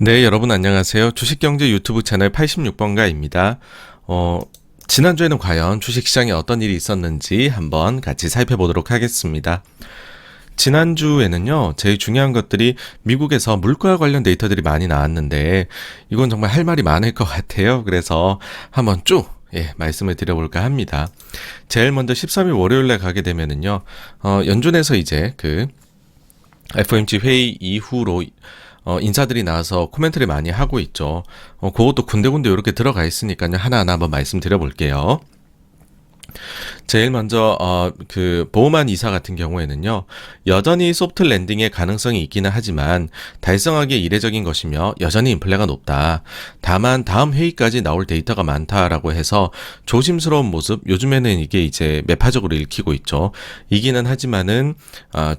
네, 여러분 안녕하세요. 주식경제 유튜브 채널 86번가입니다. 지난주에는 과연 주식시장에 어떤 일이 있었는지 한번 같이 살펴보도록 하겠습니다. 지난주에는요, 제일 중요한 것들이 미국에서 물가 관련 데이터들이 많이 나왔는데, 이건 정말 할 말이 많을 것 같아요. 그래서 한번 쭉 말씀을 드려볼까 합니다. 제일 먼저 13일 월요일에 가게 되면은요, 연준에서 이제 그 FOMC 회의 이후로 인사들이 나와서 코멘트를 많이 하고 있죠. 그것도 군데군데 이렇게 들어가 있으니까요. 하나하나 한번 말씀드려 볼게요. 제일 먼저 그 보우만 이사 같은 경우에는요. 여전히 소프트 랜딩의 가능성이 있기는 하지만 달성하기에 이례적인 것이며 여전히 인플레가 높다. 다만 다음 회의까지 나올 데이터가 많다라고 해서 조심스러운 모습, 요즘에는 이게 이제 매파적으로 읽히고 있죠. 이기는 하지만은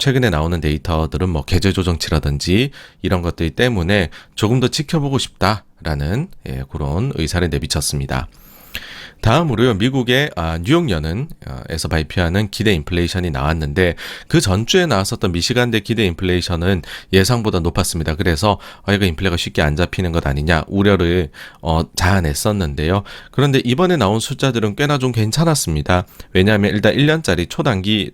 최근에 나오는 데이터들은 뭐 계절 조정치라든지 이런 것들 때문에 조금 더 지켜보고 싶다라는 그런 의사를 내비쳤습니다. 다음으로요, 미국의 뉴욕연은에서 발표하는 기대 인플레이션이 나왔는데 그 전주에 나왔었던 미시간대 기대 인플레이션은 예상보다 높았습니다. 그래서 이거 인플레가 쉽게 안 잡히는 것 아니냐 우려를 자아냈었는데요. 그런데 이번에 나온 숫자들은 꽤나 좀 괜찮았습니다. 왜냐하면 일단 1년짜리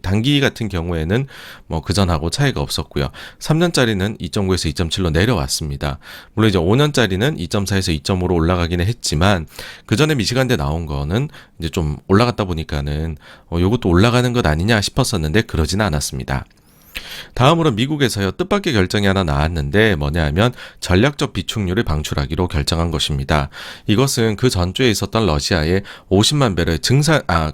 단기 같은 경우에는 뭐 그전하고 차이가 없었고요. 3년짜리는 2.9에서 2.7로 내려왔습니다. 물론 이제 5년짜리는 2.4에서 2.5로 올라가기는 했지만 그 전에 미시간대 나온 거는 이제 좀 올라갔다 보니까는 요것도 올라가는 것 아니냐 싶었었는데 그러지는 않았습니다. 다음으로 미국에서요, 뜻밖의 결정이 하나 나왔는데 뭐냐 하면 전략적 비축률을 방출하기로 결정한 것입니다. 이것은 그 전주에 있었던 러시아의 50만 배럴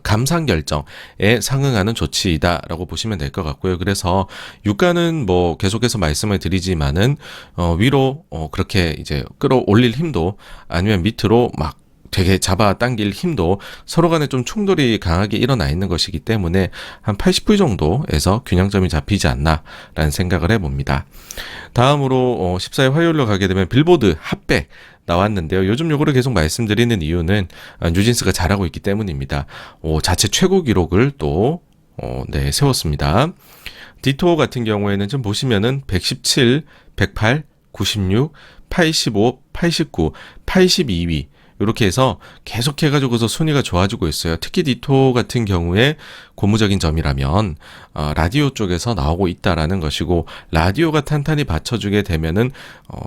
감산 결정에 상응하는 조치이다라고 보시면 될 것 같고요. 그래서 유가는 뭐 계속해서 말씀을 드리지만은 위로 그렇게 이제 끌어올릴 힘도 아니면 밑으로 막 되게 잡아당길 힘도 서로 간에 좀 충돌이 강하게 일어나 있는 것이기 때문에 한 80불 정도에서 균형점이 잡히지 않나라는 생각을 해봅니다. 다음으로 14일 화요일로 가게 되면 빌보드 핫백 나왔는데요. 요즘 요거를 계속 말씀드리는 이유는 뉴진스가 잘하고 있기 때문입니다. 자체 최고 기록을 또 세웠습니다. 디토 같은 경우에는 좀 보시면은 117, 108, 96, 85, 89, 82위 이렇게 해서 계속해가지고서 순위가 좋아지고 있어요. 특히 디토 같은 경우에 고무적인 점이라면 라디오 쪽에서 나오고 있다라는 것이고, 라디오가 탄탄히 받쳐주게 되면은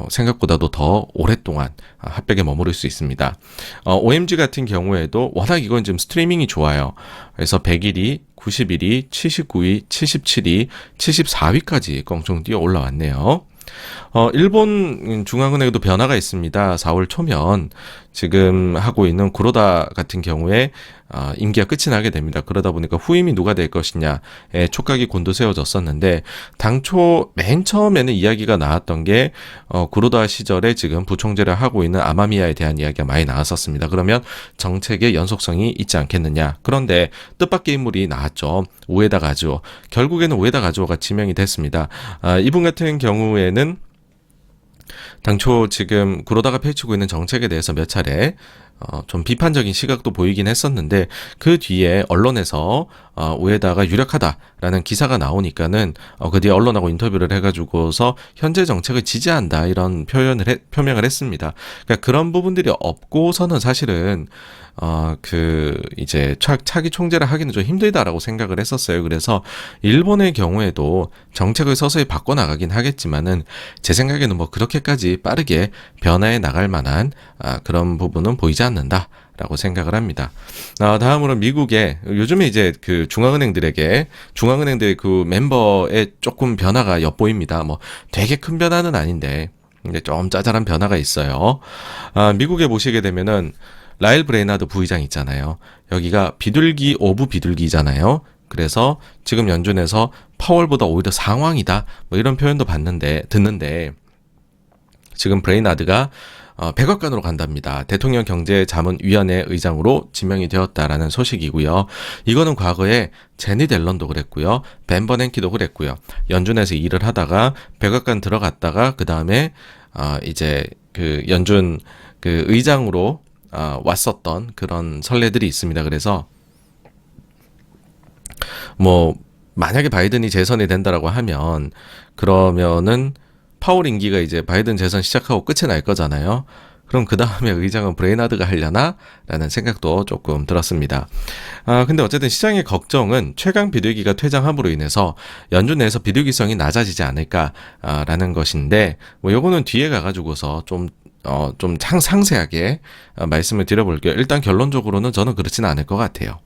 생각보다도 더 오랫동안 핫백에 머무를 수 있습니다. OMG 같은 경우에도 워낙 이건 지금 스트리밍이 좋아요. 그래서 101위, 91위, 79위, 77위, 74위까지 껑충 뛰어 올라왔네요. 일본 중앙은행에도 변화가 있습니다. 4월 초면 지금 하고 있는 구로다 같은 경우에 임기가 끝이 나게 됩니다. 그러다 보니까 후임이 누가 될 것이냐에 촉각이 곤두세워졌었는데, 당초 맨 처음에는 이야기가 나왔던 게 구로다 시절에 지금 부총재를 하고 있는 아마미야에 대한 이야기가 많이 나왔었습니다. 그러면 정책의 연속성이 있지 않겠느냐. 그런데 뜻밖의 인물이 나왔죠. 우에다 가즈오. 결국에는 우에다 가즈오가 지명이 됐습니다. 이분 같은 경우에는 당초 지금 구로다가 펼치고 있는 정책에 대해서 몇 차례 좀 비판적인 시각도 보이긴 했었는데, 그 뒤에 언론에서 우에다가 유력하다라는 기사가 나오니까는 그 뒤에 언론하고 인터뷰를 해가지고서 현재 정책을 지지한다 이런 표명을 했습니다. 그러니까 그런 부분들이 없고서는 사실은 이제 차기 총재를 하기는 좀 힘들다라고 생각을 했었어요. 그래서 일본의 경우에도 정책을 서서히 바꿔나가긴 하겠지만은 제 생각에는 뭐 그렇게까지 빠르게 변화해 나갈 만한 그런 부분은 보이지 않는다라고 생각을 합니다. 다음으로 미국의 요즘에 이제 그 중앙은행들의 그 멤버의 조금 변화가 엿보입니다. 뭐 되게 큰 변화는 아닌데 근데 좀 짜잘한 변화가 있어요. 미국에 보시게 되면은 라일 브레이나드 부의장 있잖아요. 여기가 비둘기 오브 비둘기잖아요. 그래서 지금 연준에서 파월보다 오히려 상황이다 뭐 이런 표현도 듣는데 지금 브레이나드가 백악관으로 간답니다. 대통령 경제자문위원회 의장으로 지명이 되었다라는 소식이고요. 이거는 과거에 제니 델런도 그랬고요. 벤 버냉키도 그랬고요. 연준에서 일을 하다가 백악관 들어갔다가 그 다음에 이제 그 연준 그 의장으로 왔었던 그런 선례들이 있습니다. 그래서 뭐 만약에 바이든이 재선이 된다라고 하면 그러면은 파월 임기가 이제 바이든 재선 시작하고 끝이 날 거잖아요. 그럼 그 다음에 의장은 브레이나드가 하려나? 라는 생각도 조금 들었습니다. 근데 어쨌든 시장의 걱정은 최강 비둘기가 퇴장함으로 인해서 연준 내에서 비둘기성이 낮아지지 않을까, 라는 것인데, 뭐 요거는 뒤에 가가지고서 좀 상세하게 말씀을 드려볼게요. 일단 결론적으로는 저는 그렇지는 않을 것 같아요.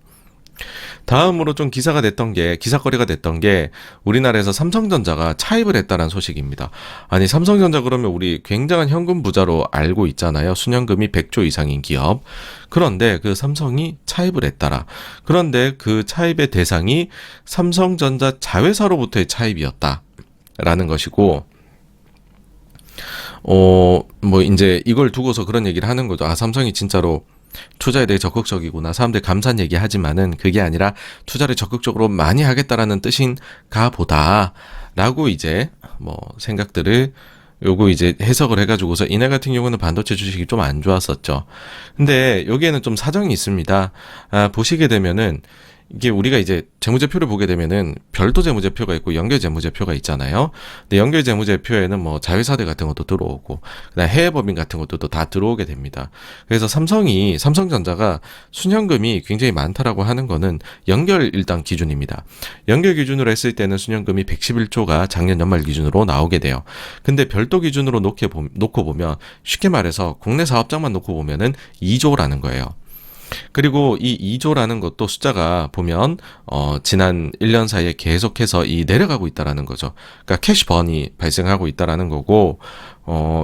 다음으로 좀 기사거리가 됐던 게 우리나라에서 삼성전자가 차입을 했다는 소식입니다. 아니, 삼성전자 그러면 우리 굉장한 현금 부자로 알고 있잖아요. 순현금이 100조 이상인 기업. 그런데 그 삼성이 차입을 했다라. 그런데 그 차입의 대상이 삼성전자 자회사로부터의 차입이었다라는 것이고, 뭐 이제 이걸 두고서 그런 얘기를 하는 거죠. 삼성이 진짜로 투자에 대해 적극적이구나. 사람들 감사한 얘기 하지만은 그게 아니라 투자를 적극적으로 많이 하겠다라는 뜻인가 보다라고 이제 뭐 생각들을 요거 이제 해석을 해가지고서 이날 같은 경우는 반도체 주식이 좀 안 좋았었죠. 근데 여기에는 좀 사정이 있습니다. 보시게 되면은 이게 우리가 이제 재무제표를 보게 되면은 별도 재무제표가 있고 연결 재무제표가 있잖아요. 근데 연결 재무제표에는 뭐 자회사들 같은 것도 들어오고 그다음 해외 법인 같은 것도 다 들어오게 됩니다. 그래서 삼성전자가 순현금이 굉장히 많다라고 하는 거는 연결 일단 기준입니다. 연결 기준으로 했을 때는 순현금이 111조가 작년 연말 기준으로 나오게 돼요. 근데 별도 기준으로 놓고 보면 쉽게 말해서 국내 사업장만 놓고 보면은 2조라는 거예요. 그리고 이 2조라는 것도 숫자가 보면 지난 1년 사이에 계속해서 내려가고 있다라는 거죠. 그러니까 캐시번이 발생하고 있다라는 거고,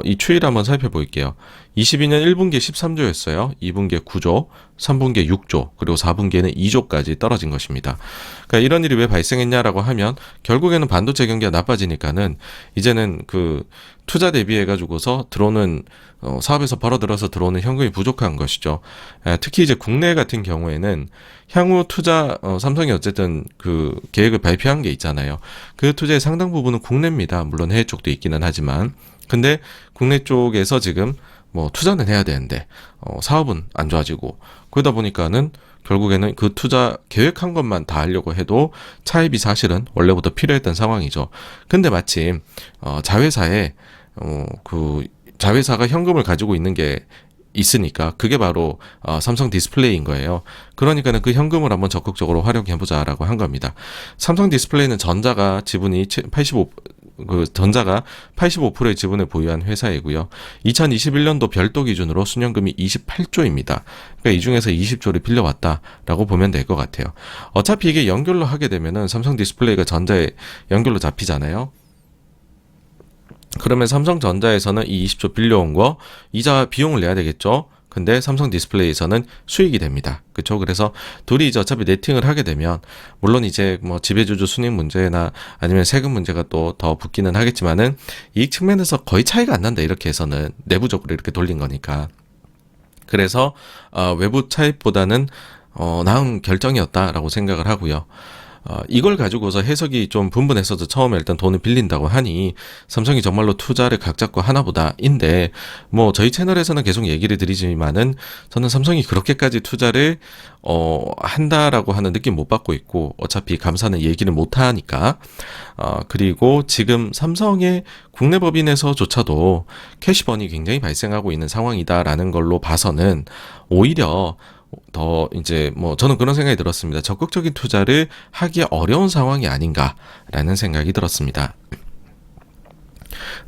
이 추이를 한번 살펴볼게요. 22년 1분기에 13조였어요. 2분기에 9조, 3분기에 6조, 그리고 4분기에는 2조까지 떨어진 것입니다. 그러니까 이런 일이 왜 발생했냐라고 하면 결국에는 반도체 경기가 나빠지니까는 이제는 그 투자 대비해가지고서 들어오는 사업에서 벌어들어서 들어오는 현금이 부족한 것이죠. 특히 이제 국내 같은 경우에는 향후 투자 삼성이 어쨌든 그 계획을 발표한 게 있잖아요. 그 투자의 상당 부분은 국내입니다. 물론 해외 쪽도 있기는 하지만. 근데 국내 쪽에서 지금 뭐 투자는 해야 되는데 사업은 안 좋아지고 그러다 보니까는 결국에는 그 투자 계획한 것만 다 하려고 해도 차입이 사실은 원래부터 필요했던 상황이죠. 근데 마침 자회사에 그 자회사가 현금을 가지고 있는 게 있으니까 그게 바로 삼성 디스플레이인 거예요. 그러니까는 그 현금을 한번 적극적으로 활용해보자라고 한 겁니다. 삼성 디스플레이는 전자가 85%의 지분을 보유한 회사이고요. 2021년도 별도 기준으로 순현금이 28조입니다. 그러니까 이 중에서 20조를 빌려왔다라고 보면 될 것 같아요. 어차피 이게 연결로 하게 되면은 삼성 디스플레이가 전자에 연결로 잡히잖아요. 그러면 삼성전자에서는 이 20조 빌려온 거 이자 비용을 내야 되겠죠. 근데 삼성 디스플레이에서는 수익이 됩니다. 그렇죠? 그래서 둘이 이제 어차피 네팅을 하게 되면 물론 이제 뭐 지배주주 순익 문제나 아니면 세금 문제가 또 더 붙기는 하겠지만은 이익 측면에서 거의 차이가 안 난다. 이렇게 해서는 내부적으로 이렇게 돌린 거니까. 그래서 외부 차입보다는 나은 결정이었다라고 생각을 하고요. 이걸 가지고서 해석이 좀 분분했어도 처음에 일단 돈을 빌린다고 하니 삼성이 정말로 투자를 각 잡고 하나보다인데 뭐 저희 채널에서는 계속 얘기를 드리지만은 저는 삼성이 그렇게까지 투자를 한다라고 하는 느낌 못 받고 있고 어차피 감사는 얘기를 못 하니까 그리고 지금 삼성의 국내 법인에서조차도 캐시번이 굉장히 발생하고 있는 상황이다라는 걸로 봐서는 오히려 더 이제 뭐 저는 그런 생각이 들었습니다. 적극적인 투자를 하기 어려운 상황이 아닌가라는 생각이 들었습니다.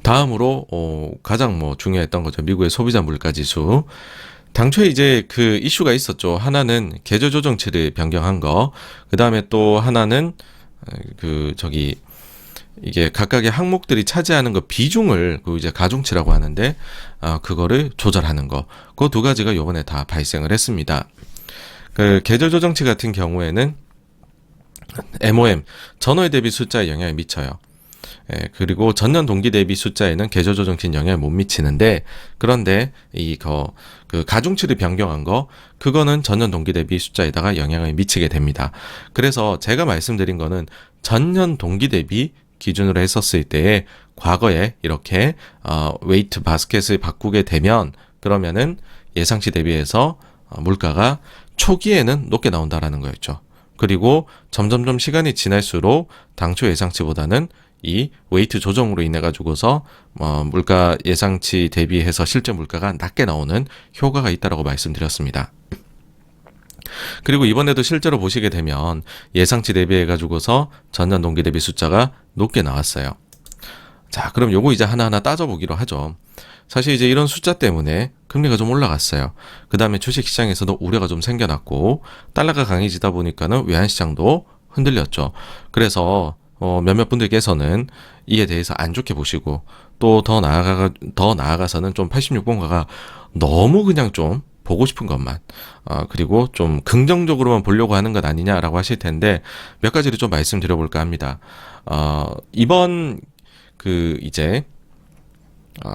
다음으로 가장 뭐 중요했던 거죠. 미국의 소비자 물가 지수. 당초에 이제 그 이슈가 있었죠. 하나는 계절 조정치를 변경한 거. 그다음에 또 하나는 이게 각각의 항목들이 차지하는 거 비중을 그 이제 가중치라고 하는데 그거를 조절하는 거. 그 두 가지가 요번에 다 발생을 했습니다. 그 계절 조정치 같은 경우에는 MOM 전월 대비 숫자에 영향을 미쳐요. 그리고 전년 동기 대비 숫자에는 계절 조정치는 영향을 못 미치는데 그런데 그 가중치를 변경한 거 그거는 전년 동기 대비 숫자에다가 영향을 미치게 됩니다. 그래서 제가 말씀드린 거는 전년 동기 대비 기준으로 했었을 때 과거에 이렇게 웨이트 바스켓을 바꾸게 되면 그러면은 예상치 대비해서 물가가 초기에는 높게 나온다라는 거였죠. 그리고 점점점 시간이 지날수록 당초 예상치보다는 이 웨이트 조정으로 인해 가지고서 물가 예상치 대비해서 실제 물가가 낮게 나오는 효과가 있다라고 말씀드렸습니다. 그리고 이번에도 실제로 보시게 되면 예상치 대비해 가지고서 전년 동기 대비 숫자가 높게 나왔어요. 자, 그럼 요거 이제 하나하나 따져보기로 하죠. 사실 이제 이런 숫자 때문에 금리가 좀 올라갔어요. 그 다음에 주식시장에서도 우려가 좀 생겨났고 달러가 강해지다 보니까는 외환시장도 흔들렸죠. 그래서 몇몇 분들께서는 이에 대해서 안 좋게 보시고 또 더 나아가서는 좀 86번가가 너무 그냥 좀 보고 싶은 것만 그리고 좀 긍정적으로만 보려고 하는 것 아니냐라고 하실 텐데 몇 가지를 좀 말씀드려볼까 합니다. 이번 이제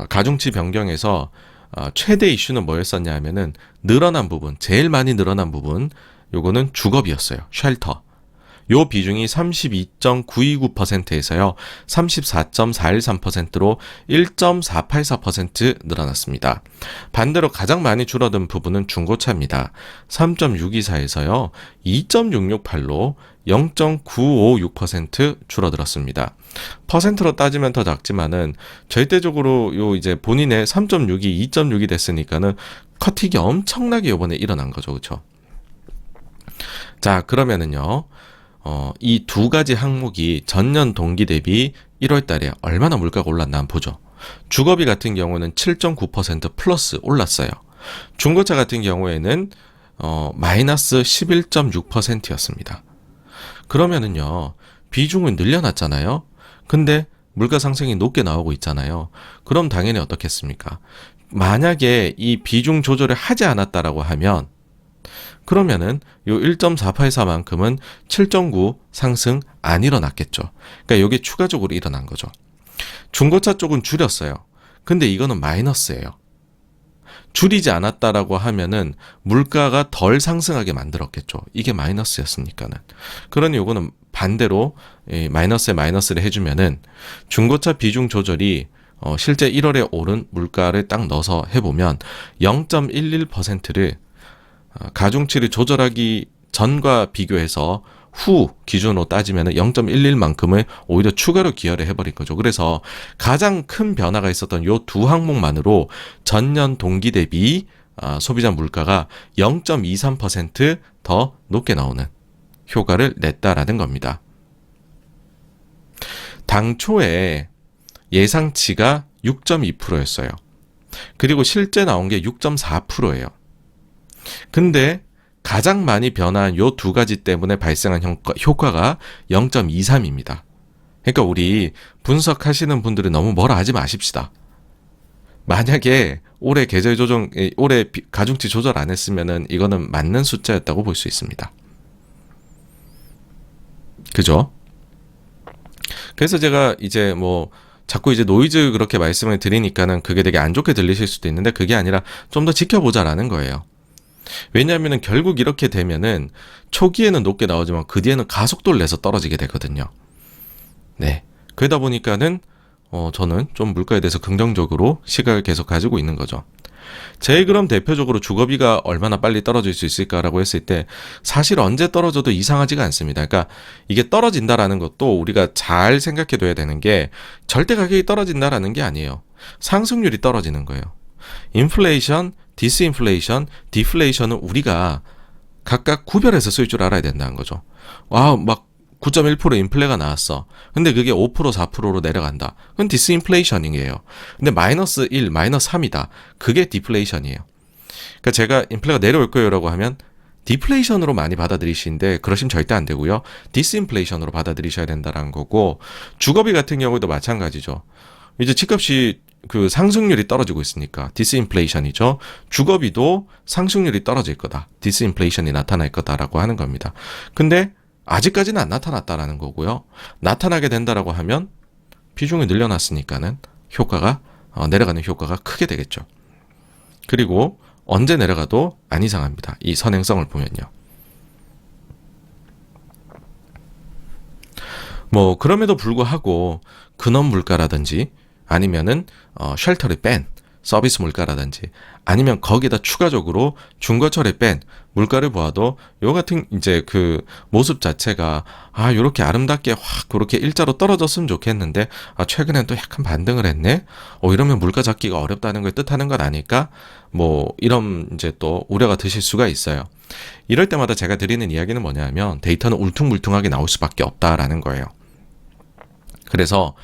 가중치 변경에서 최대 이슈는 뭐였었냐 하면은 늘어난 부분, 제일 많이 늘어난 부분 요거는 주거비였어요. 쉘터. 요 비중이 32.929%에서요 34.413%로 1.484% 늘어났습니다. 반대로 가장 많이 줄어든 부분은 중고차입니다. 3.624에서요 2.668로 0.956% 줄어들었습니다. 퍼센트로 따지면 더 작지만은 절대적으로 요 이제 본인의 3.6이 2.6이 됐으니까는 커팅이 엄청나게 이번에 일어난 거죠. 그렇죠? 자, 그러면은요. 이 두 가지 항목이 전년 동기 대비 1월 달에 얼마나 물가가 올랐나 한번 보죠. 주거비 같은 경우는 7.9% 플러스 올랐어요. 중고차 같은 경우에는 마이너스 11.6%였습니다. 그러면은요. 비중을 늘려놨잖아요. 근데 물가 상승이 높게 나오고 있잖아요. 그럼 당연히 어떻겠습니까? 만약에 이 비중 조절을 하지 않았다라고 하면 그러면은 요 1.484만큼은 7.9 상승 안 일어났겠죠. 그러니까 이게 추가적으로 일어난 거죠. 중고차 쪽은 줄였어요. 근데 이거는 마이너스예요. 줄이지 않았다라고 하면은 물가가 덜 상승하게 만들었겠죠. 이게 마이너스였으니까는. 그러니 요거는 반대로 마이너스에 마이너스를 해주면은 중고차 비중 조절이 실제 1월에 오른 물가를 딱 넣어서 해보면 0.11%를 가중치를 조절하기 전과 비교해서 후 기준으로 따지면 0.11만큼을 오히려 추가로 기여를 해버린 거죠. 그래서 가장 큰 변화가 있었던 요 두 항목만으로 전년 동기 대비 소비자 물가가 0.23% 높게 나오는 효과를 냈다라는 겁니다. 당초에 예상치가 6.2%였어요. 그리고 실제 나온 게 6.4%예요. 근데 가장 많이 변한 요 두 가지 때문에 발생한 효과가 0.23입니다. 그러니까 우리 분석하시는 분들은 너무 뭐라 하지 마십시다. 만약에 올해 계절 조정, 올해 가중치 조절 안 했으면은 이거는 맞는 숫자였다고 볼 수 있습니다. 그죠? 그래서 제가 이제 자꾸 이제 노이즈 그렇게 말씀을 드리니까는 그게 되게 안 좋게 들리실 수도 있는데 그게 아니라 좀 더 지켜보자라는 거예요. 왜냐하면 결국 이렇게 되면은 초기에는 높게 나오지만 그 뒤에는 가속도를 내서 떨어지게 되거든요. 네. 그러다 보니까는 저는 좀 물가에 대해서 긍정적으로 시각을 계속 가지고 있는 거죠. 제일 그럼 대표적으로 주거비가 얼마나 빨리 떨어질 수 있을까라고 했을 때 사실 언제 떨어져도 이상하지가 않습니다. 그러니까 이게 떨어진다라는 것도 우리가 잘 생각해 둬야 되는 게 절대 가격이 떨어진다라는 게 아니에요. 상승률이 떨어지는 거예요. 인플레이션, 디스인플레이션, 디플레이션은 우리가 각각 구별해서 쓸 줄 알아야 된다는 거죠. 막 9.1% 인플레가 나왔어. 근데 그게 5%, 4%로 내려간다. 그건 디스인플레이션이에요. 근데 마이너스 1, 마이너스 3이다. 그게 디플레이션이에요. 그러니까 제가 인플레가 내려올 거예요라고 하면 디플레이션으로 많이 받아들이시는데 그러시면 절대 안 되고요. 디스인플레이션으로 받아들이셔야 된다는 거고 주거비 같은 경우도 마찬가지죠. 이제 집값이 상승률이 떨어지고 있으니까 디스인플레이션이죠. 주거비도 상승률이 떨어질 거다. 디스인플레이션이 나타날 거다라고 하는 겁니다. 근데 아직까지는 안 나타났다라는 거고요. 나타나게 된다라고 하면 비중이 늘려놨으니까는 효과가 내려가는 효과가 크게 되겠죠. 그리고 언제 내려가도 안 이상합니다. 이 선행성을 보면요. 그럼에도 불구하고 근원 물가라든지 아니면은 쉘터를 뺀 서비스 물가라든지 아니면 거기다 추가적으로 중고철에 뺀 물가를 보아도 요 같은 이제 그 모습 자체가 요렇게 아름답게 확 그렇게 일자로 떨어졌으면 좋겠는데 최근엔 또 약간 반등을 했네. 이러면 물가 잡기가 어렵다는 걸 뜻하는 건 아닐까? 뭐 이런 이제 또 우려가 드실 수가 있어요. 이럴 때마다 제가 드리는 이야기는 뭐냐면 데이터는 울퉁불퉁하게 나올 수밖에 없다라는 거예요. 그래서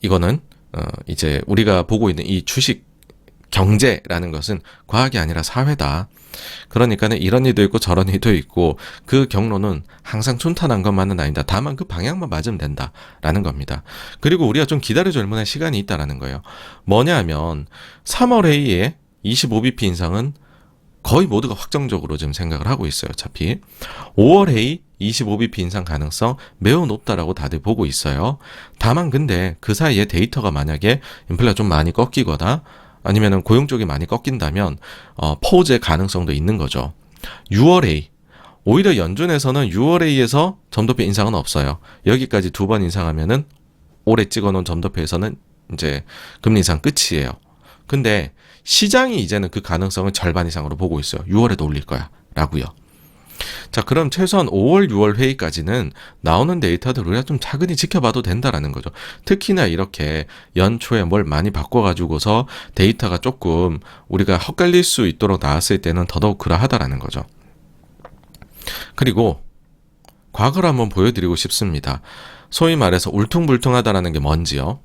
이거는 이제 우리가 보고 있는 이 주식 경제라는 것은 과학이 아니라 사회다. 그러니까는 이런 일도 있고 저런 일도 있고 그 경로는 항상 순탄한 것만은 아니다. 다만 그 방향만 맞으면 된다라는 겁니다. 그리고 우리가 좀 기다려줄 만한 시간이 있다라는 거예요. 뭐냐 하면 3월 회의에 25bp 인상은 거의 모두가 확정적으로 지금 생각을 하고 있어요. 어차피 5월 회의 25bp 인상 가능성 매우 높다라고 다들 보고 있어요. 다만 근데 그 사이에 데이터가 만약에 인플레가 좀 많이 꺾이거나 아니면은 고용 쪽이 많이 꺾인다면 포즈의 가능성도 있는 거죠. 6월에 오히려 연준에서는 6월에서 점도표 인상은 없어요. 여기까지 2번 인상하면은 올해 찍어놓은 점도표에서는 이제 금리 인상 끝이에요. 근데 시장이 이제는 그 가능성을 절반 이상으로 보고 있어요. 6월에도 올릴 거야 라고요. 자, 그럼 최소한 5월, 6월 회의까지는 나오는 데이터들 우리가 좀 차근히 지켜봐도 된다라는 거죠. 특히나 이렇게 연초에 뭘 많이 바꿔가지고서 데이터가 조금 우리가 헛갈릴 수 있도록 나왔을 때는 더더욱 그러하다라는 거죠. 그리고 과거를 한번 보여드리고 싶습니다. 소위 말해서 울퉁불퉁하다라는 게 뭔지요.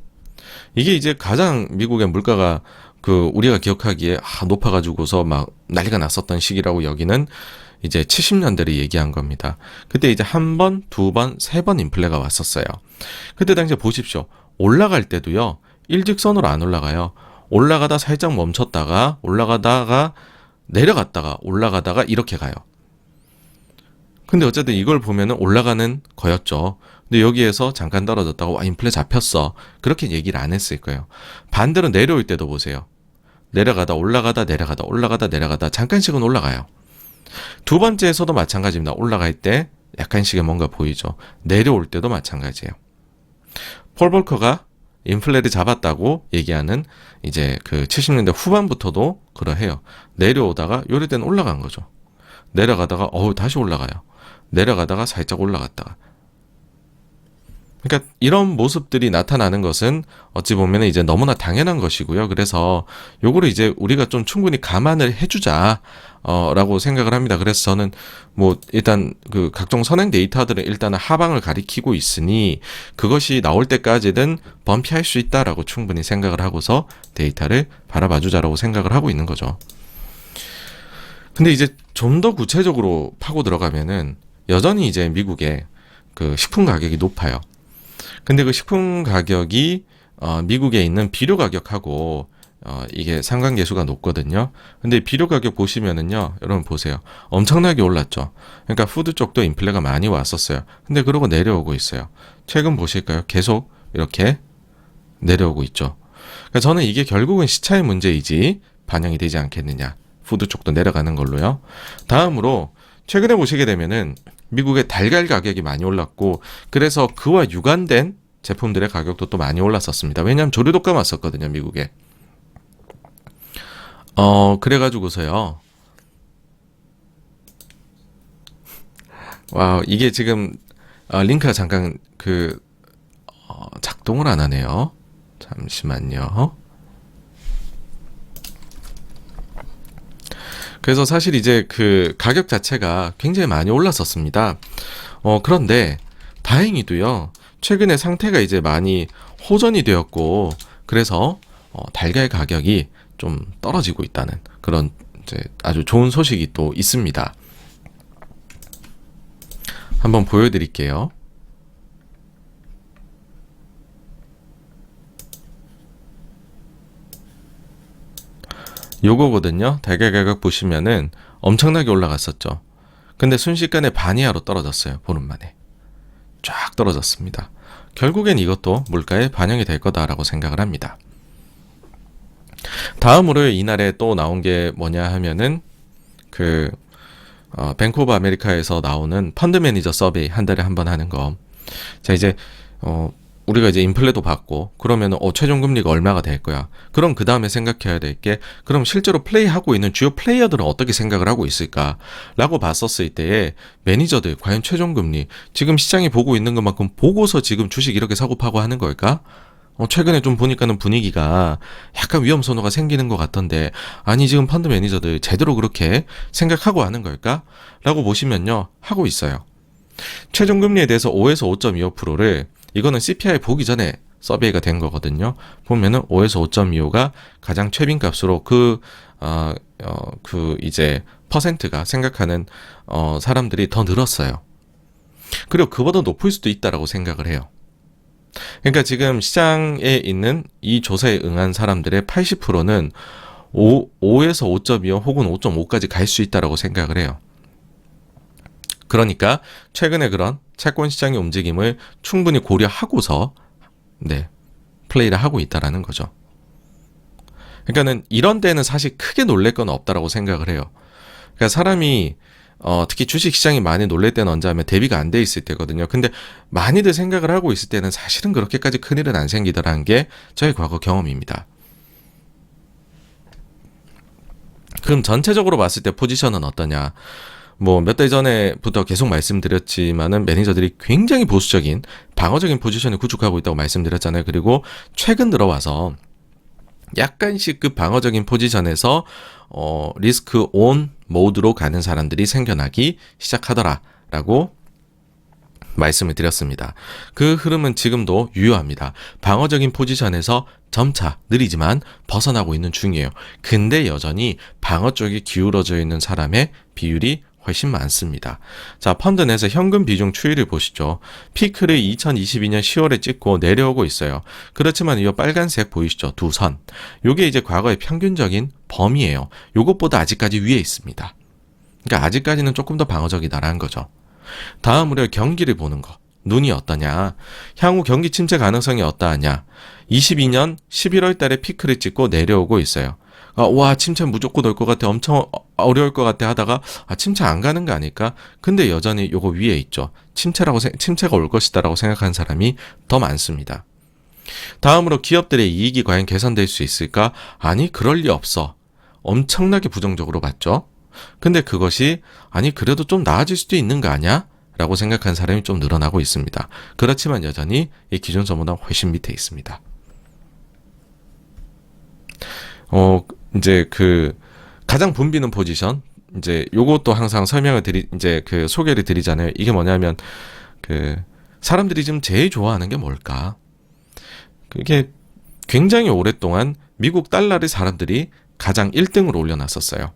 이게 이제 가장 미국의 물가가 우리가 기억하기에 높아가지고서 막 난리가 났었던 시기라고 여기는 이제 70년대를 얘기한 겁니다. 그때 이제 한 번, 두 번, 세 번 인플레가 왔었어요. 그때 당시에 보십시오. 올라갈 때도요, 일직선으로 안 올라가요. 올라가다 살짝 멈췄다가, 올라가다가, 내려갔다가, 올라가다가 이렇게 가요. 근데 어쨌든 이걸 보면은 올라가는 거였죠. 근데 여기에서 잠깐 떨어졌다가, 인플레 잡혔어. 그렇게 얘기를 안 했을 거예요. 반대로 내려올 때도 보세요. 내려가다, 올라가다, 내려가다, 올라가다, 내려가다, 잠깐씩은 올라가요. 두 번째에서도 마찬가지입니다. 올라갈 때 약간씩의 뭔가 보이죠. 내려올 때도 마찬가지예요. 폴 볼커가 인플레를 잡았다고 얘기하는 이제 그 70년대 후반부터도 그러해요. 내려오다가 요럴 때는 올라간 거죠. 내려가다가 다시 올라가요. 내려가다가 살짝 올라갔다가. 그러니까 이런 모습들이 나타나는 것은 어찌 보면 이제 너무나 당연한 것이고요. 그래서 요거를 이제 우리가 좀 충분히 감안을 해주자 라고 생각을 합니다. 그래서 저는 뭐 일단 그 각종 선행 데이터들은 일단은 하방을 가리키고 있으니 그것이 나올 때까지는 범피할 수 있다라고 충분히 생각을 하고서 데이터를 바라봐 주자라고 생각을 하고 있는 거죠. 근데 이제 좀 더 구체적으로 파고 들어가면은 여전히 이제 미국의 그 식품 가격이 높아요. 근데 그 식품 가격이 미국에 있는 비료 가격하고 이게 상관계수가 높거든요. 근데 비료 가격 보시면은요, 여러분 보세요. 엄청나게 올랐죠. 그러니까 푸드 쪽도 인플레가 많이 왔었어요. 근데 그러고 내려오고 있어요. 최근 보실까요? 계속 이렇게 내려오고 있죠. 그러니까 저는 이게 결국은 시차의 문제이지 반영이 되지 않겠느냐. 푸드 쪽도 내려가는 걸로요. 다음으로 최근에 보시게 되면은 미국의 달걀 가격이 많이 올랐고 그래서 그와 유관된 제품들의 가격도 또 많이 올랐었습니다. 왜냐하면 조류독감 왔었거든요, 미국에. 그래가지고서요. 와, 이게 지금 링크가 잠깐 작동을 안 하네요. 잠시만요. 그래서 사실 이제 그 가격 자체가 굉장히 많이 올랐었습니다. 그런데 다행히도요. 최근에 상태가 이제 많이 호전이 되었고 그래서 달걀 가격이 좀 떨어지고 있다는 그런 이제 아주 좋은 소식이 또 있습니다. 한번 보여드릴게요. 요거거든요. 달걀 가격 보시면은 엄청나게 올라갔었죠. 근데 순식간에 반 이하로 떨어졌어요. 보름 만에. 쫙 떨어졌습니다. 결국엔 이것도 물가에 반영이 될 거다라고 생각을 합니다. 다음으로 이날에 또 나온 게 뭐냐 하면은 뱅크 오브 아메리카에서 나오는 펀드 매니저 서베이 한 달에 한 번 하는 거. 자, 이제 우리가 이제 인플레도 받고 그러면은 최종 금리가 얼마가 될 거야. 그럼 그 다음에 생각해야 될 게 그럼 실제로 플레이하고 있는 주요 플레이어들은 어떻게 생각을 하고 있을까라고 봤었을 때에 매니저들 과연 최종 금리 지금 시장이 보고 있는 것만큼 보고서 지금 주식 이렇게 사고 파고 하는 걸까? 최근에 좀 보니까는 분위기가 약간 위험 선호가 생기는 것 같던데 아니 지금 펀드 매니저들 제대로 그렇게 생각하고 하는 걸까? 라고 보시면요 하고 있어요. 최종 금리에 대해서 5에서 5.25%를 이거는 CPI 보기 전에 서베이가 된 거거든요. 보면은 5에서 5.25가 가장 최빈값으로 이제 퍼센트가 생각하는 사람들이 더 늘었어요. 그리고 그보다 높을 수도 있다라고 생각을 해요. 그러니까 지금 시장에 있는 이 조사에 응한 사람들의 80%는 5에서 5.25 혹은 5.5까지 갈 수 있다라고 생각을 해요. 그러니까 최근에 그런 채권 시장의 움직임을 충분히 고려하고서 플레이를 하고 있다라는 거죠. 그러니까는 이런 데는 사실 크게 놀랄 건 없다라고 생각을 해요. 그러니까 사람이 특히 주식 시장이 많이 놀랄 때는 언제 하면 대비가 안 돼 있을 때거든요. 근데 많이들 생각을 하고 있을 때는 사실은 그렇게까지 큰일은 안 생기더라는 게 저의 과거 경험입니다. 그럼 전체적으로 봤을 때 포지션은 어떠냐? 몇 달 전에부터 계속 말씀드렸지만은 매니저들이 굉장히 보수적인 방어적인 포지션을 구축하고 있다고 말씀드렸잖아요. 그리고 최근 들어와서 약간씩 그 방어적인 포지션에서 리스크 온 모드로 가는 사람들이 생겨나기 시작하더라라고 말씀을 드렸습니다. 그 흐름은 지금도 유효합니다. 방어적인 포지션에서 점차 느리지만 벗어나고 있는 중이에요. 근데 여전히 방어 쪽이 기울어져 있는 사람의 비율이 훨씬 많습니다. 자, 펀드 내에서 현금 비중 추이를 보시죠. 피크를 2022년 10월에 찍고 내려오고 있어요. 그렇지만 이 빨간색 보이시죠? 두 선. 요게 이제 과거의 평균적인 범위예요. 요것보다 아직까지 위에 있습니다. 그러니까 아직까지는 조금 더 방어적이다라는 거죠. 다음으로 경기를 보는 거. 눈이 어떠냐? 향후 경기 침체 가능성이 어떠하냐? 22년 11월 달에 피크를 찍고 내려오고 있어요. 와, 침체 무조건 올 것 같아. 엄청 어려울 것 같아 하다가 침체 안 가는 거 아닐까? 근데 여전히 요거 위에 있죠. 침체가 올 것이다라고 생각하는 사람이 더 많습니다. 다음으로 기업들의 이익이 과연 개선될 수 있을까? 아니, 그럴 리 없어. 엄청나게 부정적으로 봤죠. 근데 그것이 그래도 좀 나아질 수도 있는 거 아니야? 라고 생각하는 사람이 좀 늘어나고 있습니다. 그렇지만 여전히 이 기존선보다 훨씬 밑에 있습니다. 이제 가장 붐비는 포지션, 이제 요것도 항상 소개를 드리잖아요. 이게 뭐냐면, 사람들이 지금 제일 좋아하는 게 뭘까? 그게 굉장히 오랫동안 미국 달러를 사람들이 가장 1등으로 올려놨었어요.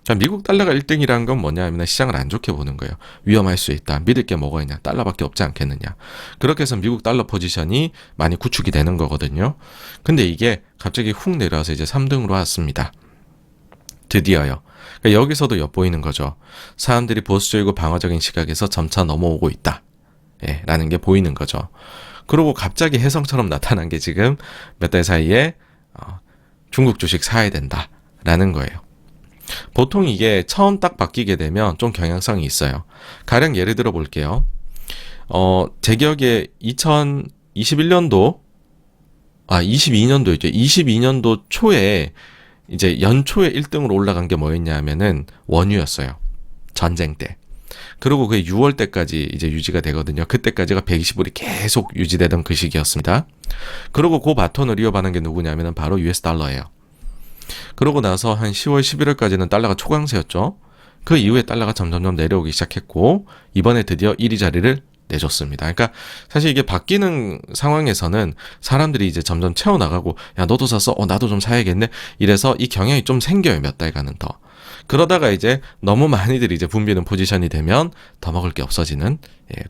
자, 미국 달러가 1등이라는 건 뭐냐 하면 시장을 안 좋게 보는 거예요. 위험할 수 있다. 믿을 게 뭐가 있냐. 달러밖에 없지 않겠느냐. 그렇게 해서 미국 달러 포지션이 많이 구축이 되는 거거든요. 근데 이게 갑자기 훅 내려와서 이제 3등으로 왔습니다. 드디어요. 그러니까 여기서도 엿보이는 거죠. 사람들이 보수적이고 방어적인 시각에서 점차 넘어오고 있다. 라는 게 보이는 거죠. 그리고 갑자기 혜성처럼 나타난 게 지금 몇 달 사이에 중국 주식 사야 된다라는 거예요. 보통 이게 처음 딱 바뀌게 되면 좀 경향성이 있어요. 가령 예를 들어 볼게요. 제 기억에 2022년도 이제 22년도 초에 이제 연초에 1등으로 올라간 게 뭐였냐 하면은 원유였어요. 전쟁 때. 그리고 그게 6월 때까지 이제 유지가 되거든요. 그때까지가 120불이 계속 유지되던 그 시기였습니다. 그리고 그 바톤을 이어받는 게 누구냐면은 바로 US 달러예요. 그러고 나서 한 10월, 11월까지는 달러가 초강세였죠. 그 이후에 달러가 점점점 내려오기 시작했고 이번에 드디어 1위 자리를 내줬습니다. 그러니까 사실 이게 바뀌는 상황에서는 사람들이 이제 점점 채워나가고 야 너도 샀어? 나도 좀 사야겠네. 이래서 이 경향이 좀 생겨요. 몇 달간은 더. 그러다가 이제 너무 많이들 이제 붐비는 포지션이 되면 더 먹을 게 없어지는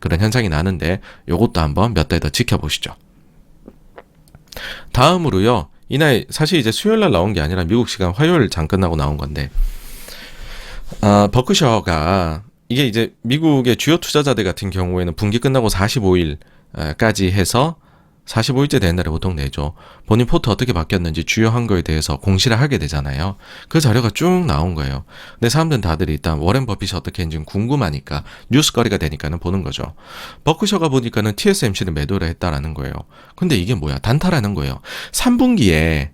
그런 현상이 나는데 요것도 한번 몇 달 더 지켜보시죠. 다음으로요. 이날 사실 이제 수요일날 나온 게 아니라 미국 시간 화요일 장 끝나고 나온 건데 버크셔가 이게 이제 미국의 주요 투자자들 같은 경우에는 분기 끝나고 45일까지 해서 45일째 된 날에 보통 내죠. 본인 포트 어떻게 바뀌었는지 주요한 거에 대해서 공시를 하게 되잖아요. 그 자료가 쭉 나온 거예요. 근데 사람들은 다들 일단 워렌 버핏이 어떻게 했는지 궁금하니까 뉴스거리가 되니까는 보는 거죠. 버크셔가 보니까는 TSMC를 매도를 했다라는 거예요. 근데 이게 뭐야? 단타라는 거예요. 3분기에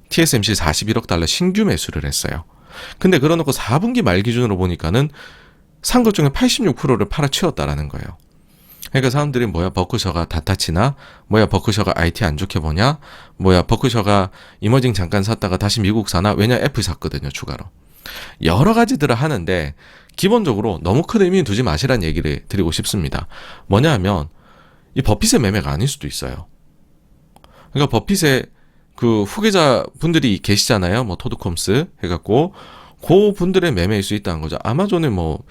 TSMC 41억 달러 신규 매수를 했어요. 근데 그러놓고 4분기 말 기준으로 보니까는 산 것 중에 86%를 팔아치웠다라는 거예요. 그러니까 사람들이 뭐야 버크셔가 다타치나 뭐야 버크셔가 IT 안 좋게 보냐 뭐야 버크셔가 이머징 잠깐 샀다가 다시 미국 사나 왜냐 애플 샀거든요 추가로 여러 가지들을 하는데 기본적으로 너무 큰 의미 두지 마시라는 얘기를 드리고 싶습니다. 뭐냐 하면 이 버핏의 매매가 아닐 수도 있어요. 그러니까 버핏의 그 후계자 분들이 계시잖아요. 뭐 토드 콤스 해갖고 그 분들의 매매일 수 있다는 거죠. 아마존에 뭐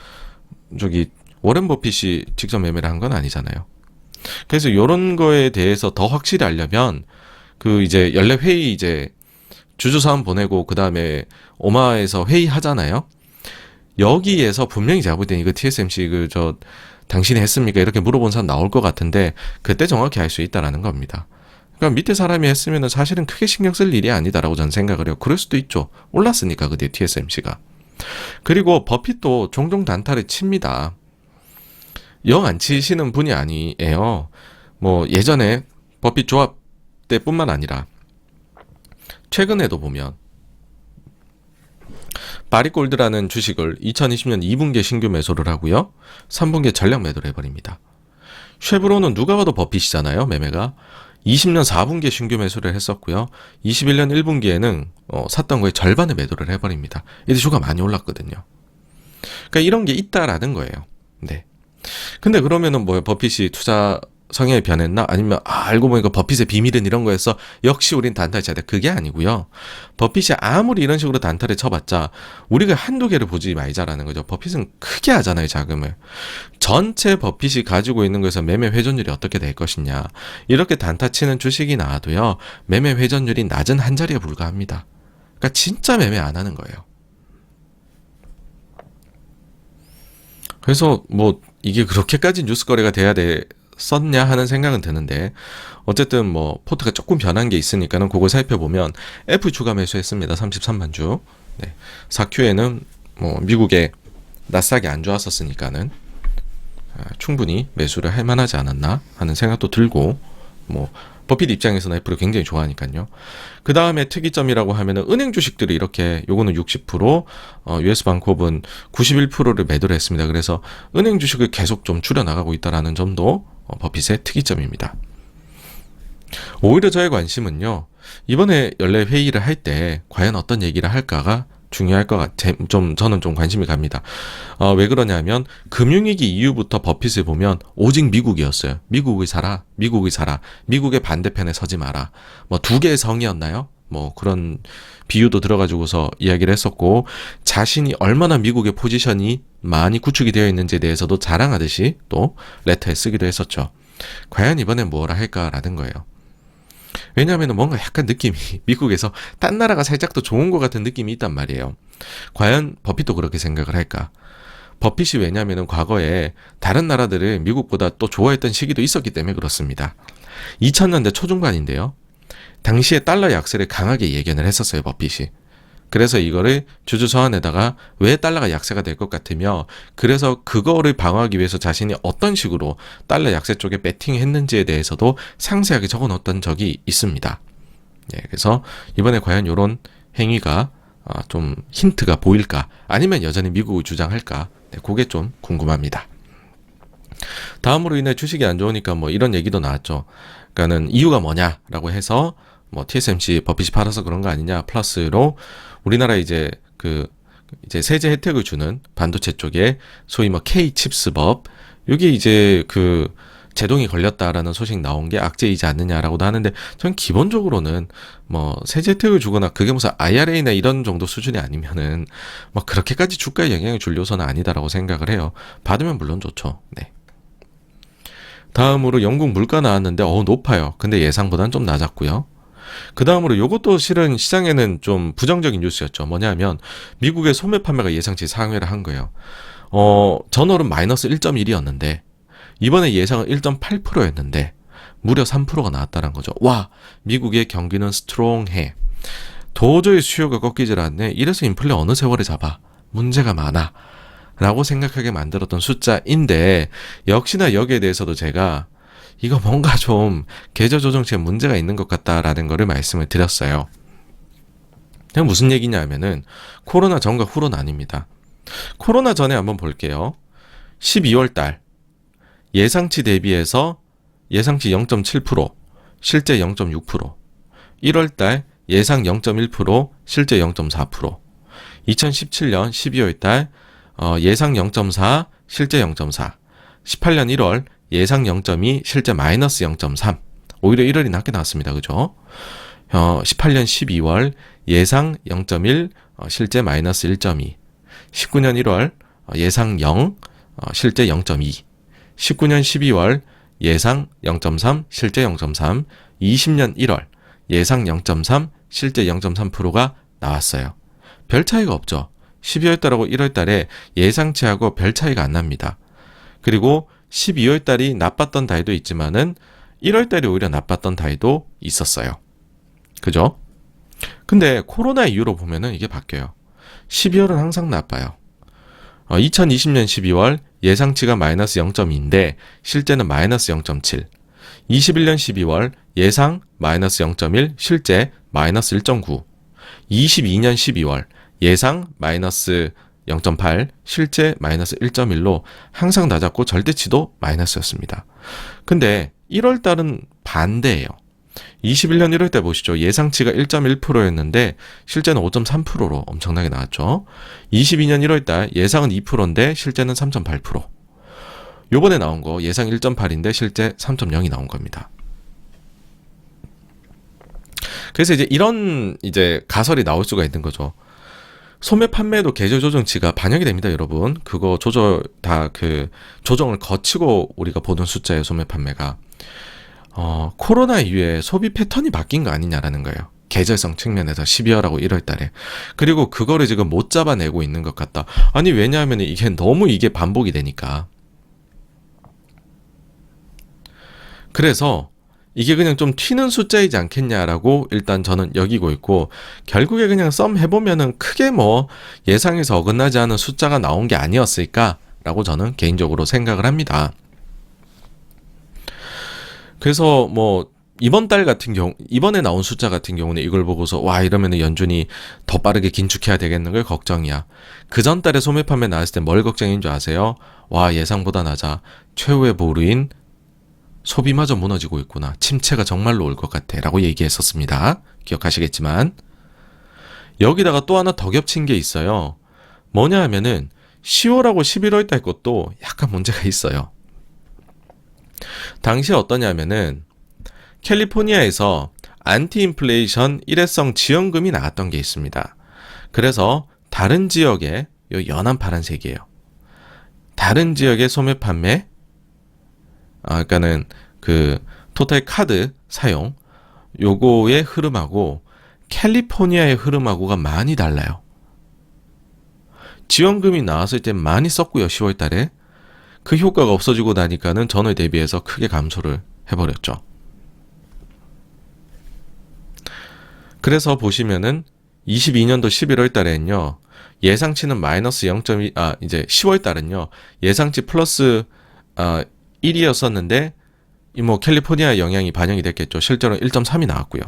저기 워렌 버핏이 직접 매매를 한 건 아니잖아요. 그래서 이런 거에 대해서 더 확실히 알려면 그 이제 연례 회의 이제 주주사항 보내고 그 다음에 오마에서 회의하잖아요. 여기에서 분명히 제가 볼 때는 이거 TSMC 그 저 당신이 했습니까? 이렇게 물어본 사람 나올 것 같은데 그때 정확히 알 수 있다라는 겁니다. 그러니까 밑에 사람이 했으면은 사실은 크게 신경 쓸 일이 아니다라고 저는 생각을 해요. 그럴 수도 있죠. 올랐으니까 그때 TSMC가. 그리고 버핏도 종종 단타를 칩니다. 영 안 치시는 분이 아니에요. 뭐 예전에 버핏 조합 때뿐만 아니라 최근에도 보면 바리골드라는 주식을 2020년 2분기에 신규 매수를 하고요. 3분기에 전량 매도를 해버립니다. 쉐브론은 누가 봐도 버핏이잖아요. 매매가. 20년 4분기에 신규 매수를 했었고요. 21년 1분기에는 샀던 거에 절반을 매도를 해버립니다. 이때 주가 많이 올랐거든요. 그러니까 이런 게 있다라는 거예요. 네. 근데 그러면은 뭐야 버핏이 투자 성향이 변했나? 아니면 알고 보니까 버핏의 비밀은 이런 거였어. 역시 우린 단타를 쳐야 돼. 그게 아니고요. 버핏이 아무리 이런 식으로 단타를 쳐봤자 우리가 한두 개를 보지 말자라는 거죠. 버핏은 크게 하잖아요. 자금을. 전체 버핏이 가지고 있는 거에서 매매 회전율이 어떻게 될 것이냐. 이렇게 단타 치는 주식이 나와도요. 매매 회전율이 낮은 한 자리에 불과합니다. 그러니까 진짜 매매 안 하는 거예요. 그래서 뭐 이게 그렇게까지 뉴스거리가 돼야 썼냐 하는 생각은 드는데 어쨌든 뭐 포트가 조금 변한 게 있으니까는 그걸 살펴보면 애플 추가 매수했습니다. 33만 주. 네. 4Q에는 뭐 미국의 나스닥이 안 좋았었으니까는 충분히 매수를 할 만하지 않았나 하는 생각도 들고 뭐 버핏 입장에서는 애플을 굉장히 좋아하니까요. 그 다음에 특이점이라고 하면은 은행 주식들이 이렇게 요거는 60%, US 방콕은 91%를 매도를 했습니다. 그래서 은행 주식을 계속 좀 줄여 나가고 있다라는 점도 버핏의 특이점입니다. 오히려 저의 관심은요. 이번에 연례 회의를 할 때 과연 어떤 얘기를 할까가 중요할 것 저는 좀 관심이 갑니다. 왜 그러냐면 금융위기 이후부터 버핏을 보면 오직 미국이었어요. 미국을 사라, 미국을 사라, 미국의 반대편에 서지 마라. 뭐 두 개의 성이었나요? 뭐 그런 비유도 들어가지고서 이야기를 했었고 자신이 얼마나 미국의 포지션이 많이 구축이 되어 있는지에 대해서도 자랑하듯이 또 레터에 쓰기도 했었죠. 과연 이번엔 뭐라 할까라는 거예요. 왜냐하면 뭔가 약간 느낌이 미국에서 딴 나라가 살짝 더 좋은 것 같은 느낌이 있단 말이에요. 과연 버핏도 그렇게 생각을 할까? 버핏이 왜냐하면 과거에 다른 나라들을 미국보다 또 좋아했던 시기도 있었기 때문에 그렇습니다. 2000년대 초중반인데요. 당시에 달러 약세를 강하게 예견을 했었어요. 버핏이. 그래서 이거를 주주 서한에다가 왜 달러가 약세가 될 것 같으며 그래서 그거를 방어하기 위해서 자신이 어떤 식으로 달러 약세 쪽에 배팅했는지에 대해서도 상세하게 적어놓았던 적이 있습니다. 예, 그래서 이번에 과연 이런 행위가 좀 힌트가 보일까 아니면 여전히 미국을 주장할까 네, 그게 좀 궁금합니다. 다음으로 인해 주식이 안 좋으니까 뭐 이런 얘기도 나왔죠. 그러니까는 이유가 뭐냐라고 해서 뭐 TSMC 버핏이 팔아서 그런 거 아니냐 플러스로 우리나라 이제 이제 세제 혜택을 주는 반도체 쪽에 소위 뭐 K-칩스법 여기 이제 제동이 걸렸다라는 소식 나온 게 악재이지 않느냐라고도 하는데 전 기본적으로는 뭐 세제 혜택을 주거나 그게 무슨 IRA나 이런 정도 수준이 아니면은 뭐 그렇게까지 주가에 영향을 줄 요소는 아니다라고 생각을 해요. 받으면 물론 좋죠. 네. 다음으로 영국 물가 나왔는데 높아요. 근데 예상보다는 좀 낮았고요. 그 다음으로 요것도 실은 시장에는 좀 부정적인 뉴스였죠. 뭐냐면 미국의 소매 판매가 예상치 상회를 한 거예요. 전월은 마이너스 1.1이었는데 이번에 예상은 1.8%였는데 무려 3%가 나왔다는 거죠. 와, 미국의 경기는 스트롱해. 도저히 수요가 꺾이질 않네. 이래서 인플레 어느 세월에 잡아. 문제가 많아. 라고 생각하게 만들었던 숫자인데, 역시나 여기에 대해서도 제가 이거 뭔가 좀 계좌 조정치에 문제가 있는 것 같다라는 거를 말씀을 드렸어요. 그냥 무슨 얘기냐면은 코로나 전과 후로는 아닙니다. 코로나 전에 한번 볼게요. 12월 달 예상치 대비해서 예상치 0.7%, 실제 0.6%. 1월 달 예상 0.1%, 실제 0.4%. 2017년 12월 달 예상 0.4, 실제 0.4. 18년 1월 예상 0.2, 실제 마이너스 0.3. 오히려 1월이 낮게 나왔습니다. 그죠? 18년 12월 예상 0.1, 실제 마이너스 1.2. 19년 1월 예상 0, 실제 0.2. 19년 12월 예상 0.3, 실제 0.3. 20년 1월 예상 0.3, 실제 0.3%가 나왔어요. 별 차이가 없죠. 12월 달하고 1월 달에 예상치하고 별 차이가 안 납니다. 그리고 12월 달이 나빴던 달도 있지만은 1월 달이 오히려 나빴던 달도 있었어요. 그죠? 근데 코로나 이후로 보면은 이게 바뀌어요. 12월은 항상 나빠요. 2020년 12월 예상치가 마이너스 0.2인데 실제는 마이너스 0.7. 21년 12월 예상 마이너스 0.1, 실제 마이너스 1.9. 22년 12월 예상 마이너스 0.8, 실제 마이너스 1.1로 항상 낮았고 절대치도 마이너스였습니다. 근데 1월 달은 반대예요. 21년 1월 달 보시죠. 예상치가 1.1%였는데 실제는 5.3%로 엄청나게 나왔죠. 22년 1월 달 예상은 2%인데 실제는 3.8%. 요번에 나온 거 예상 1.8인데 실제 3.0이 나온 겁니다. 그래서 이런 가설이 나올 수가 있는 거죠. 소매 판매도 계절 조정치가 반영이 됩니다, 여러분. 그거 조정을 거치고 우리가 보는 숫자예요, 소매 판매가. 코로나 이후에 소비 패턴이 바뀐 거 아니냐라는 거예요. 계절성 측면에서 12월하고 1월 달에. 그리고 그거를 지금 못 잡아내고 있는 것 같다. 아니, 왜냐하면 이게 반복이 되니까. 그래서 이게 그냥 좀 튀는 숫자이지 않겠냐라고 일단 저는 여기고 있고, 결국에 그냥 썸 해보면은 크게 예상에서 어긋나지 않은 숫자가 나온 게 아니었을까라고 저는 개인적으로 생각을 합니다. 그래서 이번에 나온 숫자 같은 경우는 이걸 보고서 와, 이러면은 연준이 더 빠르게 긴축해야 되겠는 걸 걱정이야. 그 전 달에 소매 판매 나왔을 때 뭘 걱정인 줄 아세요? 와, 예상보다 낮아. 최후의 보루인 소비마저 무너지고 있구나. 침체가 정말로 올 것 같아. 라고 얘기했었습니다. 기억하시겠지만. 여기다가 또 하나 더 겹친 게 있어요. 뭐냐 하면은 10월하고 11월 달 것도 약간 문제가 있어요. 당시에 어떠냐면은 캘리포니아에서 안티인플레이션 일회성 지원금이 나왔던 게 있습니다. 그래서 다른 지역에 요 연한 파란색이에요. 다른 지역의 소매 판매, 그러니까는 그 토탈 카드 사용, 요거의 흐름하고 캘리포니아의 흐름하고가 많이 달라요. 지원금이 나왔을 때 많이 썼고요, 10월 달에. 그 효과가 없어지고 나니까는 전월 대비해서 크게 감소를 해버렸죠. 그래서 보시면은 22년도 11월 달에는요, 예상치는 마이너스 0.2, 이제 10월 달은요, 예상치 플러스 1이었었는데, 캘리포니아 영향이 반영이 됐겠죠. 실제로 1.3이 나왔고요.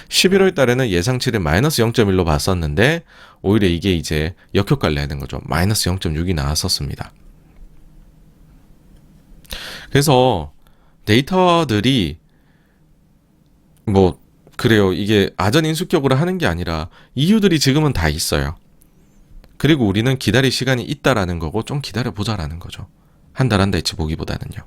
11월 달에는 예상치를 마이너스 0.1로 봤었는데, 오히려 이게 이제 역효과를 내는 거죠. 마이너스 0.6이 나왔었습니다. 그래서 데이터들이 그래요. 이게 아전인수격으로 하는 게 아니라 이유들이 지금은 다 있어요. 그리고 우리는 기다릴 시간이 있다라는 거고 좀 기다려보자라는 거죠. 한 달 한 달치 보기보다는요.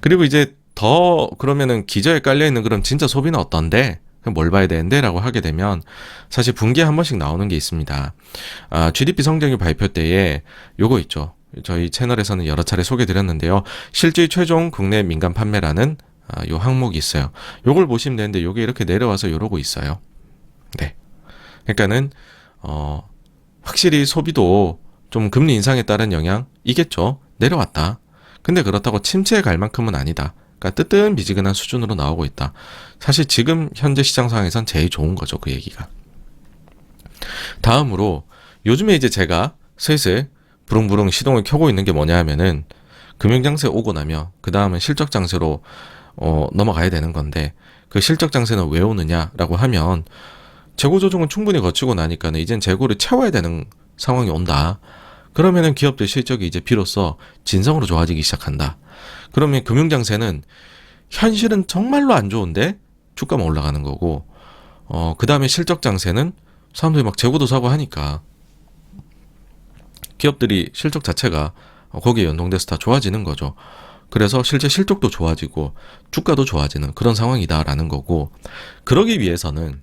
그리고 이제 더 그러면은 기저에 깔려있는 그럼 진짜 소비는 어떤데? 뭘 봐야 되는데? 라고 하게 되면 사실 분기에 한 번씩 나오는 게 있습니다. GDP 성장률 발표 때에 요거 있죠. 저희 채널에서는 여러 차례 소개드렸는데요. 실질 최종 국내 민간 판매라는 요 항목이 있어요. 요걸 보시면 되는데 요게 이렇게 내려와서 요러고 있어요. 네. 그러니까는 확실히 소비도 좀 금리 인상에 따른 영향이겠죠. 내려왔다. 근데 그렇다고 침체에 갈 만큼은 아니다. 그러니까 뜨뜻미지근한 수준으로 나오고 있다. 사실 지금 현재 시장 상황에선 제일 좋은 거죠, 그 얘기가. 다음으로 요즘에 이제 제가 슬슬 부릉부릉 시동을 켜고 있는 게 뭐냐 하면은 금융장세 오고 나면 그 다음은 실적장세로 넘어가야 되는 건데, 그 실적장세는 왜 오느냐라고 하면 재고 조정은 충분히 거치고 나니까는 이젠 재고를 채워야 되는 상황이 온다. 그러면은 기업들 실적이 이제 비로소 진성으로 좋아지기 시작한다. 그러면 금융장세는 현실은 정말로 안 좋은데 주가만 올라가는 거고, 그 다음에 실적장세는 사람들이 막 재고도 사고 하니까 기업들이 실적 자체가 거기에 연동돼서 다 좋아지는 거죠. 그래서 실제 실적도 좋아지고 주가도 좋아지는 그런 상황이다라는 거고, 그러기 위해서는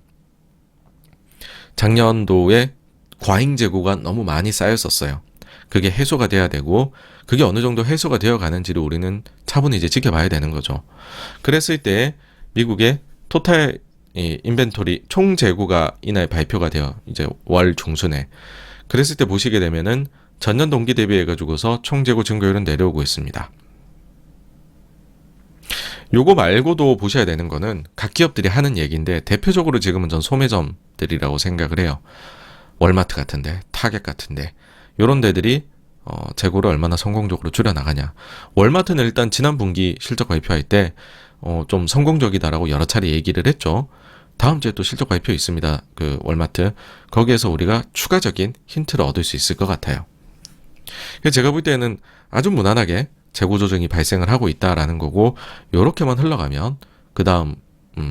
작년도에 과잉 재고가 너무 많이 쌓였었어요. 그게 해소가 돼야 되고, 그게 어느 정도 해소가 되어 가는지를 우리는 차분히 이제 지켜봐야 되는 거죠. 그랬을 때 미국의 토탈 인벤토리 총 재고가 이날 발표가 돼요. 이제 월 중순에. 그랬을 때 보시게 되면은 전년 동기 대비해 가지고서 총 재고 증가율은 내려오고 있습니다. 요거 말고도 보셔야 되는 거는 각 기업들이 하는 얘기인데, 대표적으로 지금은 전 소매점들이라고 생각을 해요. 월마트 같은데, 타겟 같은데, 요런 데들이 재고를 얼마나 성공적으로 줄여나가냐. 월마트는 일단 지난 분기 실적 발표할 때 좀 성공적이다라고 여러 차례 얘기를 했죠. 다음 주에 또 실적 발표 있습니다. 그 월마트. 거기에서 우리가 추가적인 힌트를 얻을 수 있을 것 같아요. 제가 볼 때는 아주 무난하게 재고 조정이 발생을 하고 있다라는 거고, 요렇게만 흘러가면 그 다음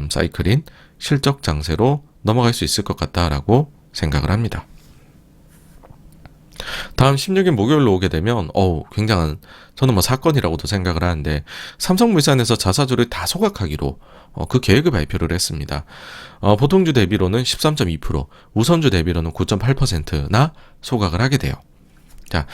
사이클인 실적 장세로 넘어갈 수 있을 것 같다라고 생각을 합니다. 다음 16일 목요일로 오게 되면 굉장한, 저는 뭐 사건이라고도 생각을 하는데, 삼성물산에서 자사주를 다 소각하기로 그 계획을 발표를 했습니다. 보통주 대비로는 13.2%, 우선주 대비로는 9.8%나 소각을 하게 돼요. 자,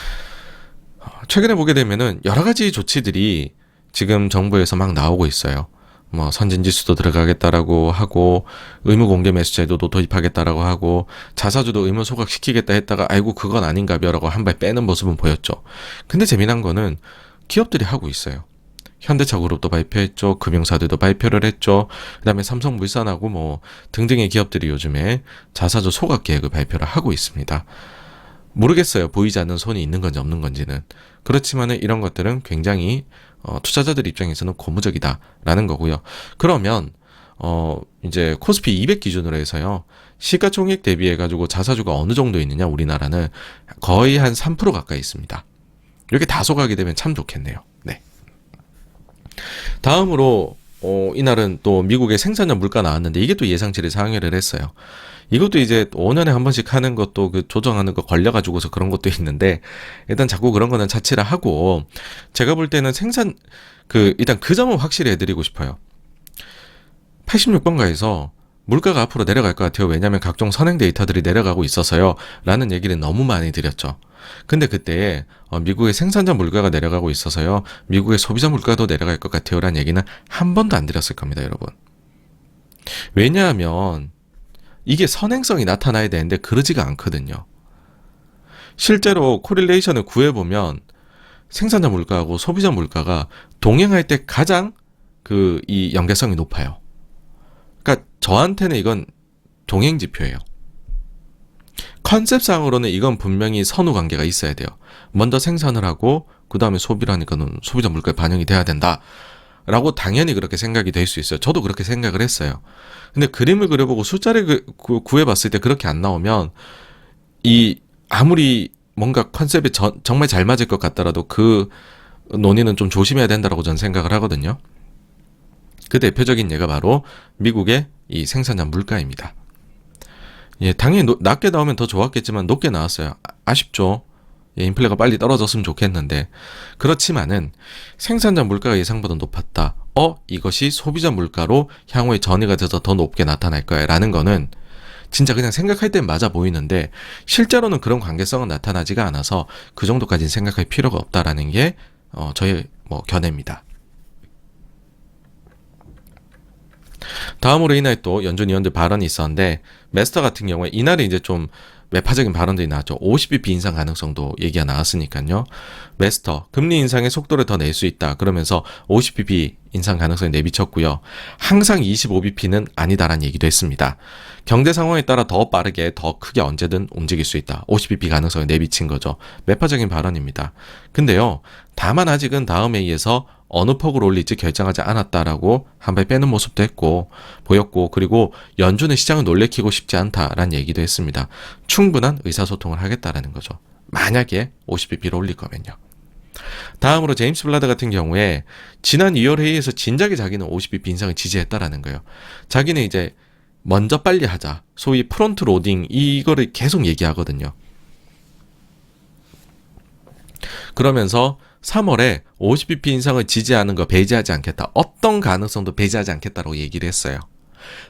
최근에 보게 되면은 여러 가지 조치들이 지금 정부에서 막 나오고 있어요. 뭐 선진지수도 들어가겠다라고 하고, 의무 공개 매수 제도도 도입하겠다라고 하고, 자사주도 의무 소각시키겠다 했다가 아이고 그건 아닌가벼라고 한 발 빼는 모습은 보였죠. 근데 재미난 거는 기업들이 하고 있어요. 현대차그룹도 발표했죠. 금융사들도 발표를 했죠. 그다음에 삼성물산하고 뭐 등등의 기업들이 요즘에 자사주 소각 계획을 발표를 하고 있습니다. 모르겠어요. 보이지 않는 손이 있는 건지 없는 건지는. 그렇지만은 이런 것들은 굉장히 투자자들 입장에서는 고무적이다라는 거고요. 그러면 이제 코스피 200 기준으로 해서요, 시가총액 대비해 가지고 자사주가 어느 정도 있느냐, 우리나라는 거의 한 3% 가까이 있습니다. 이렇게 다 소각이 되면 참 좋겠네요. 네. 다음으로 이날은 또 미국의 생산자 물가 나왔는데, 이게 또 예상치를 상회를 했어요. 이것도 이제 5년에 한 번씩 하는 것도 그 조정하는 거 걸려가지고서 그런 것도 있는데, 일단 자꾸 그런 거는 자체를 하고, 제가 볼 때는 일단 그 점은 확실히 해드리고 싶어요. 86번가에서 물가가 앞으로 내려갈 것 같아요. 왜냐하면 각종 선행 데이터들이 내려가고 있어서요 라는 얘기를 너무 많이 드렸죠. 근데 그때 미국의 생산자 물가가 내려가고 있어서요, 미국의 소비자 물가도 내려갈 것 같아요 라는 얘기는 한 번도 안 드렸을 겁니다, 여러분. 왜냐하면 이게 선행성이 나타나야 되는데 그러지가 않거든요. 실제로 코릴레이션을 구해보면 생산자 물가하고 소비자 물가가 동행할 때 가장 이 연계성이 높아요. 그러니까 저한테는 이건 동행 지표예요. 컨셉상으로는 이건 분명히 선후 관계가 있어야 돼요. 먼저 생산을 하고 그 다음에 소비를 하니까는 소비자 물가에 반영이 돼야 된다 라고 당연히 그렇게 생각이 될 수 있어요. 저도 그렇게 생각을 했어요. 근데 그림을 그려보고 숫자를 구해봤을 때 그렇게 안 나오면, 아무리 뭔가 컨셉이 정말 잘 맞을 것 같더라도 그 논의는 좀 조심해야 된다고 저는 생각을 하거든요. 그 대표적인 예가 바로 미국의 이 생산자 물가입니다. 예, 당연히 낮게 나오면 더 좋았겠지만 높게 나왔어요. 아쉽죠. 예, 인플레가 빨리 떨어졌으면 좋겠는데, 그렇지만은 생산자 물가가 예상보다 높았다. 이것이 소비자 물가로 향후에 전이가 돼서 더 높게 나타날 거야 라는 거는 진짜 그냥 생각할 땐 맞아 보이는데, 실제로는 그런 관계성은 나타나지가 않아서 그 정도까지는 생각할 필요가 없다라는 게 저의 견해입니다. 다음으로 이날 또 연준 위원들 발언이 있었는데, 메스터 같은 경우에 이날에 이제 좀 매파적인 발언들이 나왔죠. 50bp 인상 가능성도 얘기가 나왔으니까요. 메스터, 금리 인상의 속도를 더 낼 수 있다. 그러면서 50bp 인상 가능성이 내비쳤고요. 항상 25bp는 아니다라는 얘기도 했습니다. 경제 상황에 따라 더 빠르게, 더 크게 언제든 움직일 수 있다. 50bp 가능성을 내비친 거죠. 매파적인 발언입니다. 근데요, 다만 아직은 다음 회의에서 어느 폭으로 올릴지 결정하지 않았다라고 한 발 빼는 모습도 보였고, 그리고 연준은 시장을 놀래키고 싶지 않다라는 얘기도 했습니다. 충분한 의사소통을 하겠다라는 거죠. 만약에 50bp로 올릴 거면요. 다음으로 제임스 블라드 같은 경우에 지난 2월 회의에서 진작에 자기는 50bp 인상을 지지했다라는 거예요. 자기는 이제 먼저 빨리 하자. 소위 프론트 로딩 이거를 계속 얘기하거든요. 그러면서 3월에 50bp 인상을 지지하는 거 배제하지 않겠다. 어떤 가능성도 배제하지 않겠다라고 얘기를 했어요.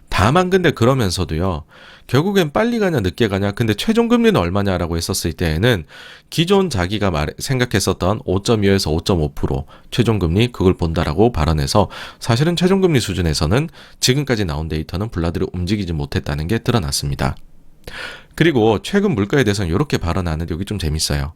다만 근데 그러면서도요. 결국엔 빨리 가냐 늦게 가냐 근데 최종금리는 얼마냐라고 했었을 때에는 기존 자기가 생각했었던 5.25에서 5.5% 최종금리 그걸 본다라고 발언해서 사실은 최종금리 수준에서는 지금까지 나온 데이터는 블라드를 움직이지 못했다는 게 드러났습니다. 그리고 최근 물가에 대해서는 이렇게 발언하는데 여기 좀 재밌어요.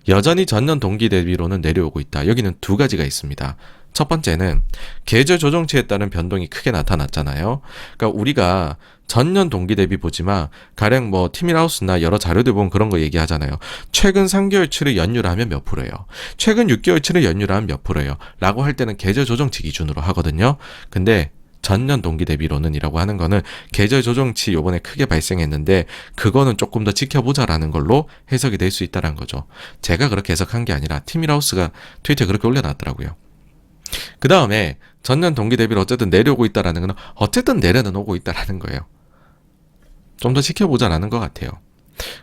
여전히 전년 동기 대비로는 내려오고 있다. 여기는 두 가지가 있습니다. 첫 번째는 계절 조정치에 따른 변동이 크게 나타났잖아요. 그러니까 우리가 전년 동기 대비 보지만 가령 뭐 티밀하우스나 여러 자료들 보면 그런 거 얘기하잖아요. 최근 3개월치를 연율하면 몇 프로예요. 최근 6개월치를 연율하면 몇 프로예요. 라고 할 때는 계절 조정치 기준으로 하거든요. 근데 전년 동기 대비로는 이라고 하는 거는 계절 조정치 요번에 크게 발생했는데 그거는 조금 더 지켜보자라는 걸로 해석이 될 수 있다는 거죠. 제가 그렇게 해석한 게 아니라 티밀하우스가 트위터에 그렇게 올려놨더라고요. 그 다음에 전년 동기 대비로 어쨌든 내려오고 있다라는 건 어쨌든 내려는 오고 있다라는 거예요. 좀 더 지켜보자라는 것 같아요.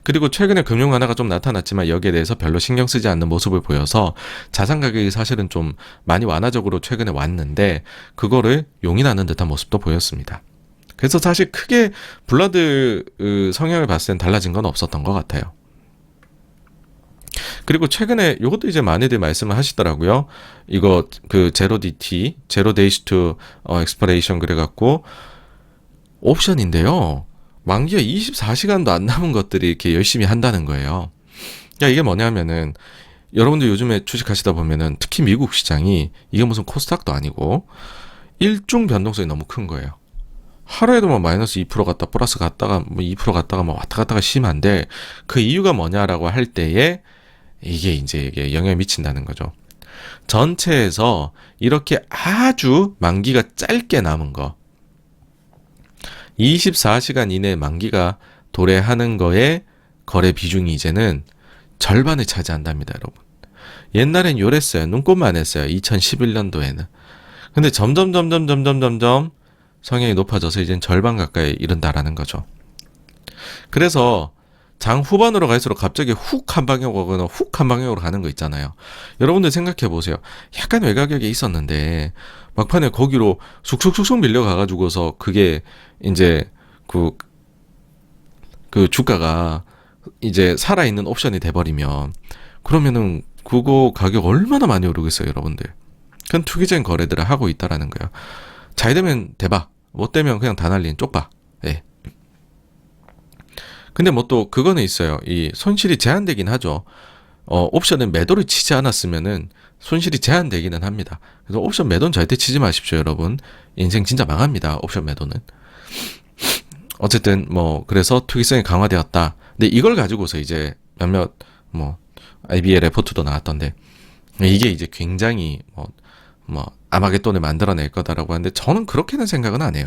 그리고 최근에 금융 완화가 좀 나타났지만 여기에 대해서 별로 신경 쓰지 않는 모습을 보여서 자산 가격이 사실은 좀 많이 완화적으로 최근에 왔는데 그거를 용인하는 듯한 모습도 보였습니다. 그래서 사실 크게 블라드 성향을 봤을 땐 달라진 건 없었던 것 같아요. 그리고 최근에 이것도 이제 많이들 말씀을 하시더라고요. 이거 그 제로 DT, 제로 데이스 투 엑스퍼레이션 그래갖고 옵션인데요. 만기가 24시간도 안 남은 것들이 이렇게 열심히 한다는 거예요. 그러니까 이게 뭐냐면은 여러분들 요즘에 주식하시다 보면은 특히 미국 시장이 이게 무슨 코스닥도 아니고 일중 변동성이 너무 큰 거예요. 하루에도 뭐 마이너스 2% 갔다 플러스 갔다가 뭐 2% 갔다가 뭐 왔다 갔다가 심한데 그 이유가 뭐냐라고 할 때에 이게 영향을 미친다는 거죠. 전체에서 이렇게 아주 만기가 짧게 남은 거 24시간 이내 만기가 도래하는 거에 거래 비중이 이제는 절반을 차지한답니다, 여러분. 옛날엔 요랬어요. 눈꼽만 했어요. 2011년도에는. 근데 점점 성향이 높아져서 이젠 절반 가까이 이른다라는 거죠. 그래서 장 후반으로 갈수록 갑자기 훅 한 방향으로 가거나 훅 한 방향으로 가는 거 있잖아요. 여러분들 생각해 보세요. 약간 외곽격에 있었는데 막판에 거기로 쑥쑥쑥쑥 밀려가가지고서 그게 이제 그 주가가 이제 살아있는 옵션이 돼버리면 그러면은 그거 가격 얼마나 많이 오르겠어요, 여러분들. 그건 투기적인 거래들을 하고 있다라는 거예요. 잘 되면 대박, 못 되면 그냥 다 날린 쪽박. 예. 근데 뭐 또 그거는 있어요. 이 손실이 제한되긴 하죠. 옵션은 매도를 치지 않았으면은 손실이 제한되기는 합니다. 그래서 옵션 매도는 절대 치지 마십시오, 여러분. 인생 진짜 망합니다, 옵션 매도는. 어쨌든 뭐 그래서 투기성이 강화되었다. 근데 이걸 가지고서 이제 몇몇 뭐 IB의 레포트도 나왔던데 이게 이제 굉장히 뭐 아마겟돈을 만들어낼 거다라고 하는데 저는 그렇게는 생각은 안 해요.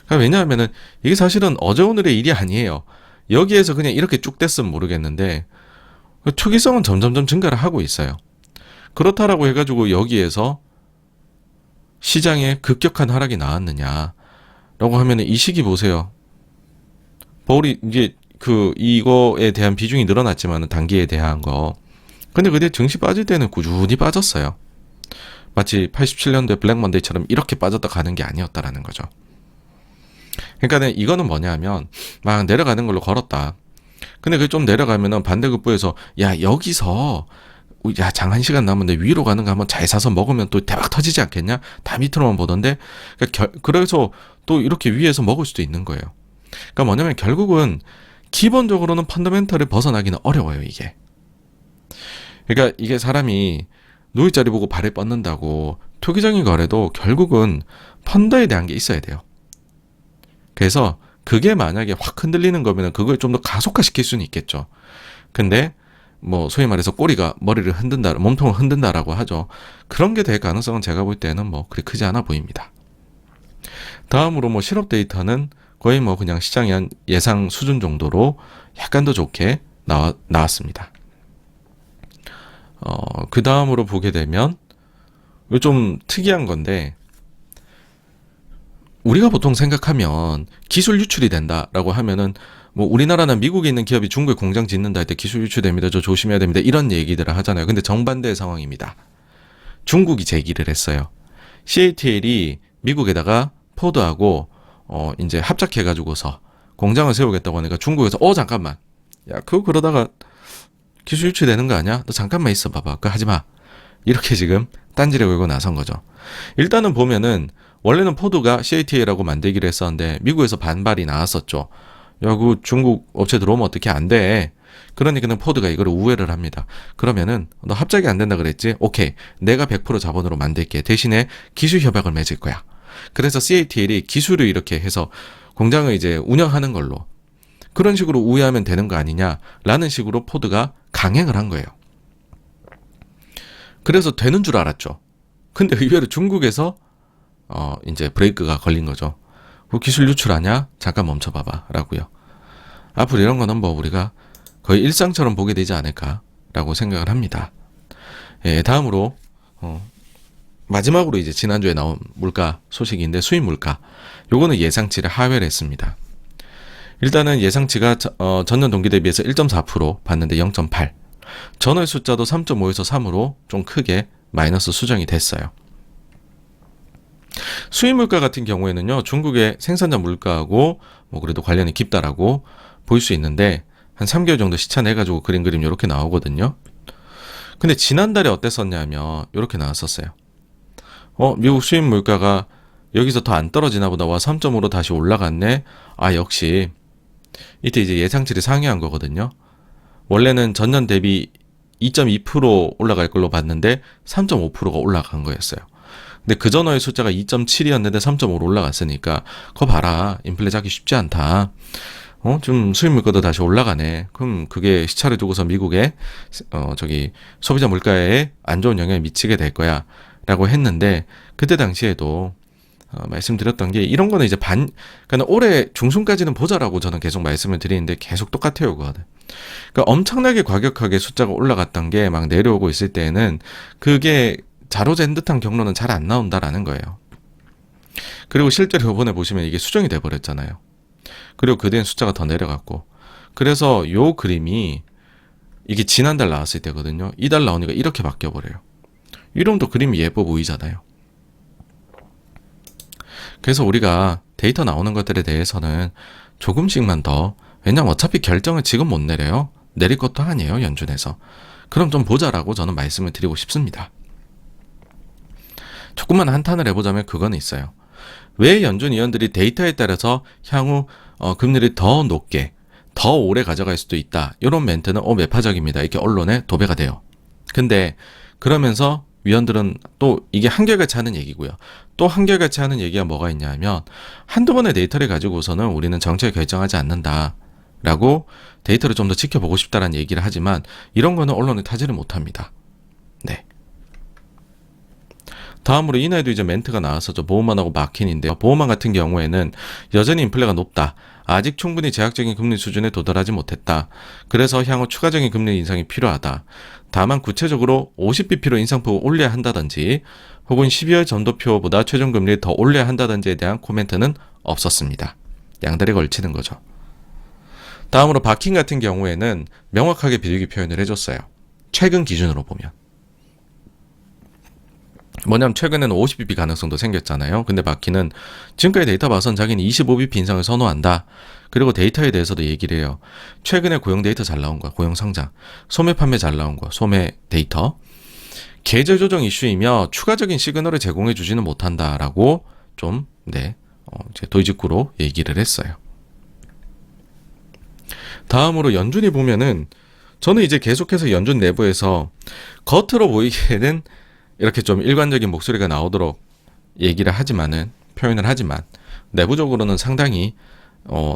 그러니까 왜냐하면은 이게 사실은 어제 오늘의 일이 아니에요. 여기에서 그냥 이렇게 쭉 됐으면 모르겠는데 투기성은 점점점 증가를 하고 있어요. 그렇다라고 해가지고 여기에서 시장에 급격한 하락이 나왔느냐라고 하면은 이 시기 보세요. 버울이 이제 이거에 대한 비중이 늘어났지만은 단기에 대한 거. 근데 그때 증시 빠질 때는 꾸준히 빠졌어요. 마치 87년도에 블랙 먼데이처럼 이렇게 빠졌다 가는 게 아니었다라는 거죠. 그러니까 이거는 뭐냐면 막 내려가는 걸로 걸었다. 근데 그게 좀 내려가면은 반대급부에서 야 여기서 야 장 1시간 남았는데 위로 가는 거 한번 잘 사서 먹으면 또 대박 터지지 않겠냐? 다 밑으로만 보던데 그래서 또 이렇게 위에서 먹을 수도 있는 거예요. 그러니까 뭐냐면 결국은 기본적으로는 펀더멘털을 벗어나기는 어려워요, 이게. 그러니까 이게 사람이 누이자리 보고 발을 뻗는다고 투기적인 거래도 결국은 펀더에 대한 게 있어야 돼요. 그래서 그게 만약에 확 흔들리는 거면 그걸 좀 더 가속화시킬 수는 있겠죠. 근데 뭐 소위 말해서 꼬리가 머리를 흔든다, 몸통을 흔든다라고 하죠. 그런 게 될 가능성은 제가 볼 때는 뭐 그리 크지 않아 보입니다. 다음으로 뭐 실업 데이터는 거의 뭐 그냥 시장이 한 예상 수준 정도로 약간 더 좋게 나왔습니다. 그 다음으로 보게 되면 이거 좀 특이한 건데, 우리가 보통 생각하면 기술 유출이 된다라고 하면은 뭐 우리나라나 미국에 있는 기업이 중국에 공장 짓는다 할 때 기술 유출됩니다, 저 조심해야 됩니다, 이런 얘기들을 하잖아요. 근데 정반대의 상황입니다. 중국이 제기를 했어요. CATL이 미국에다가 포드하고 이제 합작해가지고서 공장을 세우겠다고 하니까 중국에서 잠깐만, 야 그거 그러다가 기술 유출되는 거 아니야? 너 잠깐만 있어 봐봐, 그거 하지 마, 이렇게 지금 딴지를 걸고 나선 거죠. 일단은 보면은 원래는 포드가 CATL하고 만들기로 했었는데 미국에서 반발이 나왔었죠. 야, 그 중국 업체 들어오면 어떻게 안 돼. 그러니까는 포드가 이거를 우회를 합니다. 그러면은 너 합작이 안 된다 그랬지? 오케이, 내가 100% 자본으로 만들게. 대신에 기술 협약을 맺을 거야. 그래서 CATL이 기술을 이렇게 해서 공장을 이제 운영하는 걸로, 그런 식으로 우회하면 되는 거 아니냐라는 식으로 포드가 강행을 한 거예요. 그래서 되는 줄 알았죠. 근데 의외로 중국에서 이제 브레이크가 걸린 거죠. 그 기술 유출하냐? 잠깐 멈춰봐봐 라고요. 앞으로 이런 거는 뭐 우리가 거의 일상처럼 보게 되지 않을까라고 생각을 합니다. 예, 다음으로 마지막으로 이제 지난주에 나온 물가 소식인데, 수입 물가, 요거는 예상치를 하회를 했습니다. 일단은 예상치가 전년 동기 대비해서 1.4% 봤는데 0.8, 전월 숫자도 3.5에서 3으로 좀 크게 마이너스 수정이 됐어요. 수입 물가 같은 경우에는요, 중국의 생산자 물가하고 뭐 그래도 관련이 깊다라고 볼 수 있는데, 한 3개월 정도 시차 내가지고 그림 이렇게 나오거든요. 근데 지난달에 어땠었냐면 이렇게 나왔었어요. 미국 수입 물가가 여기서 더 안 떨어지나 보다, 와 3.5로 다시 올라갔네. 아, 역시 이때 이제 예상치를 상회한 거거든요. 원래는 전년 대비 2.2% 올라갈 걸로 봤는데 3.5%가 올라간 거였어요. 근데 그 전화의 숫자가 2.7이었는데 3.5로 올라갔으니까 그거 봐라, 인플레 잡기 쉽지 않다. 좀 수입 물가도 다시 올라가네. 그럼 그게 시차를 두고서 미국의 소비자 물가에 안 좋은 영향을 미치게 될 거야 라고 했는데, 그때 당시에도 말씀드렸던 게, 이런 거는 이제 그러니까 올해 중순까지는 보자라고 저는 계속 말씀을 드리는데 계속 똑같아요, 그거는. 그러니까 엄청나게 과격하게 숫자가 올라갔던 게 막 내려오고 있을 때는 그게 자로잰 듯한 경로는 잘 안 나온다라는 거예요. 그리고 실제로 이번에 보시면 이게 수정이 돼버렸잖아요. 그리고 그 뒤엔 숫자가 더 내려갔고, 그래서 요 그림이 이게 지난달 나왔을 때거든요. 이달 나오니까 이렇게 바뀌어버려요. 이러면 또 그림이 예뻐 보이잖아요. 그래서 우리가 데이터 나오는 것들에 대해서는 조금씩만 더, 왜냐면 어차피 결정을 지금 못 내려요. 내릴 것도 아니에요, 연준에서. 그럼 좀 보자라고 저는 말씀을 드리고 싶습니다. 조금만 한탄을 해보자면 그건 있어요. 왜 연준 위원들이 데이터에 따라서 향후 금리를 더 높게, 더 오래 가져갈 수도 있다, 이런 멘트는 매파적입니다, 이렇게 언론에 도배가 돼요. 근데 그러면서 위원들은 또 이게 한결같이 하는 얘기고요. 또 한결같이 하는 얘기가 뭐가 있냐면, 한두 번의 데이터를 가지고서는 우리는 정책을 결정하지 않는다 라고, 데이터를 좀 더 지켜보고 싶다라는 얘기를 하지만 이런 거는 언론이 타지를 못합니다. 네. 다음으로 이날도 이제 멘트가 나왔었죠. 보험만하고 마킨인데요. 보험만 같은 경우에는 여전히 인플레가 높다, 아직 충분히 제약적인 금리 수준에 도달하지 못했다, 그래서 향후 추가적인 금리 인상이 필요하다, 다만 구체적으로 50bp로 인상폭을 올려야 한다든지 혹은 12월 전도표보다 최종금리를 더 올려야 한다든지에 대한 코멘트는 없었습니다. 양다리 걸치는 거죠. 다음으로 바킨 같은 경우에는 명확하게 비둘기 표현을 해줬어요. 최근 기준으로 보면. 뭐냐면 최근에는 50bp 가능성도 생겼잖아요. 근데 바키는 지금까지 데이터 봐선 자기는 25bp 인상을 선호한다. 그리고 데이터에 대해서도 얘기를 해요. 최근에 고용 데이터 잘 나온 거야, 고용 성장. 소매 판매 잘 나온 거야, 소매 데이터. 계절 조정 이슈이며 추가적인 시그널을 제공해 주지는 못한다라고 좀 도의직구로 얘기를 했어요. 다음으로 연준이 보면은 저는 이제 계속해서 연준 내부에서 겉으로 보이기에는 이렇게 좀 일관적인 목소리가 나오도록 얘기를 하지만은 표현을 하지만 내부적으로는 상당히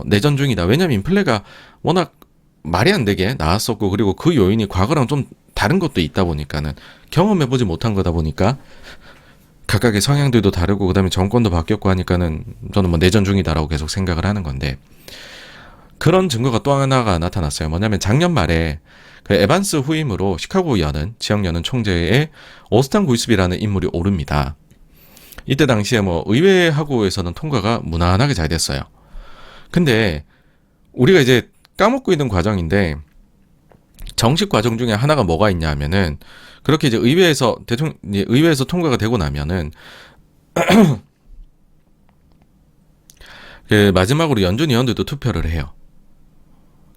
내전 중이다. 왜냐하면 인플레가 워낙 말이 안 되게 나왔었고 그리고 그 요인이 과거랑 좀 다른 것도 있다 보니까는 경험해보지 못한 거다 보니까 각각의 성향들도 다르고 그다음에 정권도 바뀌었고 하니까는 저는 뭐 내전 중이다라고 계속 생각을 하는 건데 그런 증거가 또 하나가 나타났어요. 뭐냐면 작년 말에 그 에반스 후임으로 시카고 연은 지역 연은 총재의 오스탄 구이스비라는 인물이 오릅니다. 이때 당시에 뭐 의회하고에서는 통과가 무난하게 잘 됐어요. 근데 우리가 이제 까먹고 있는 과정인데 정식 과정 중에 하나가 뭐가 있냐 하면은 그렇게 이제 의회에서 통과가 되고 나면은 그 마지막으로 연준 의원들도 투표를 해요.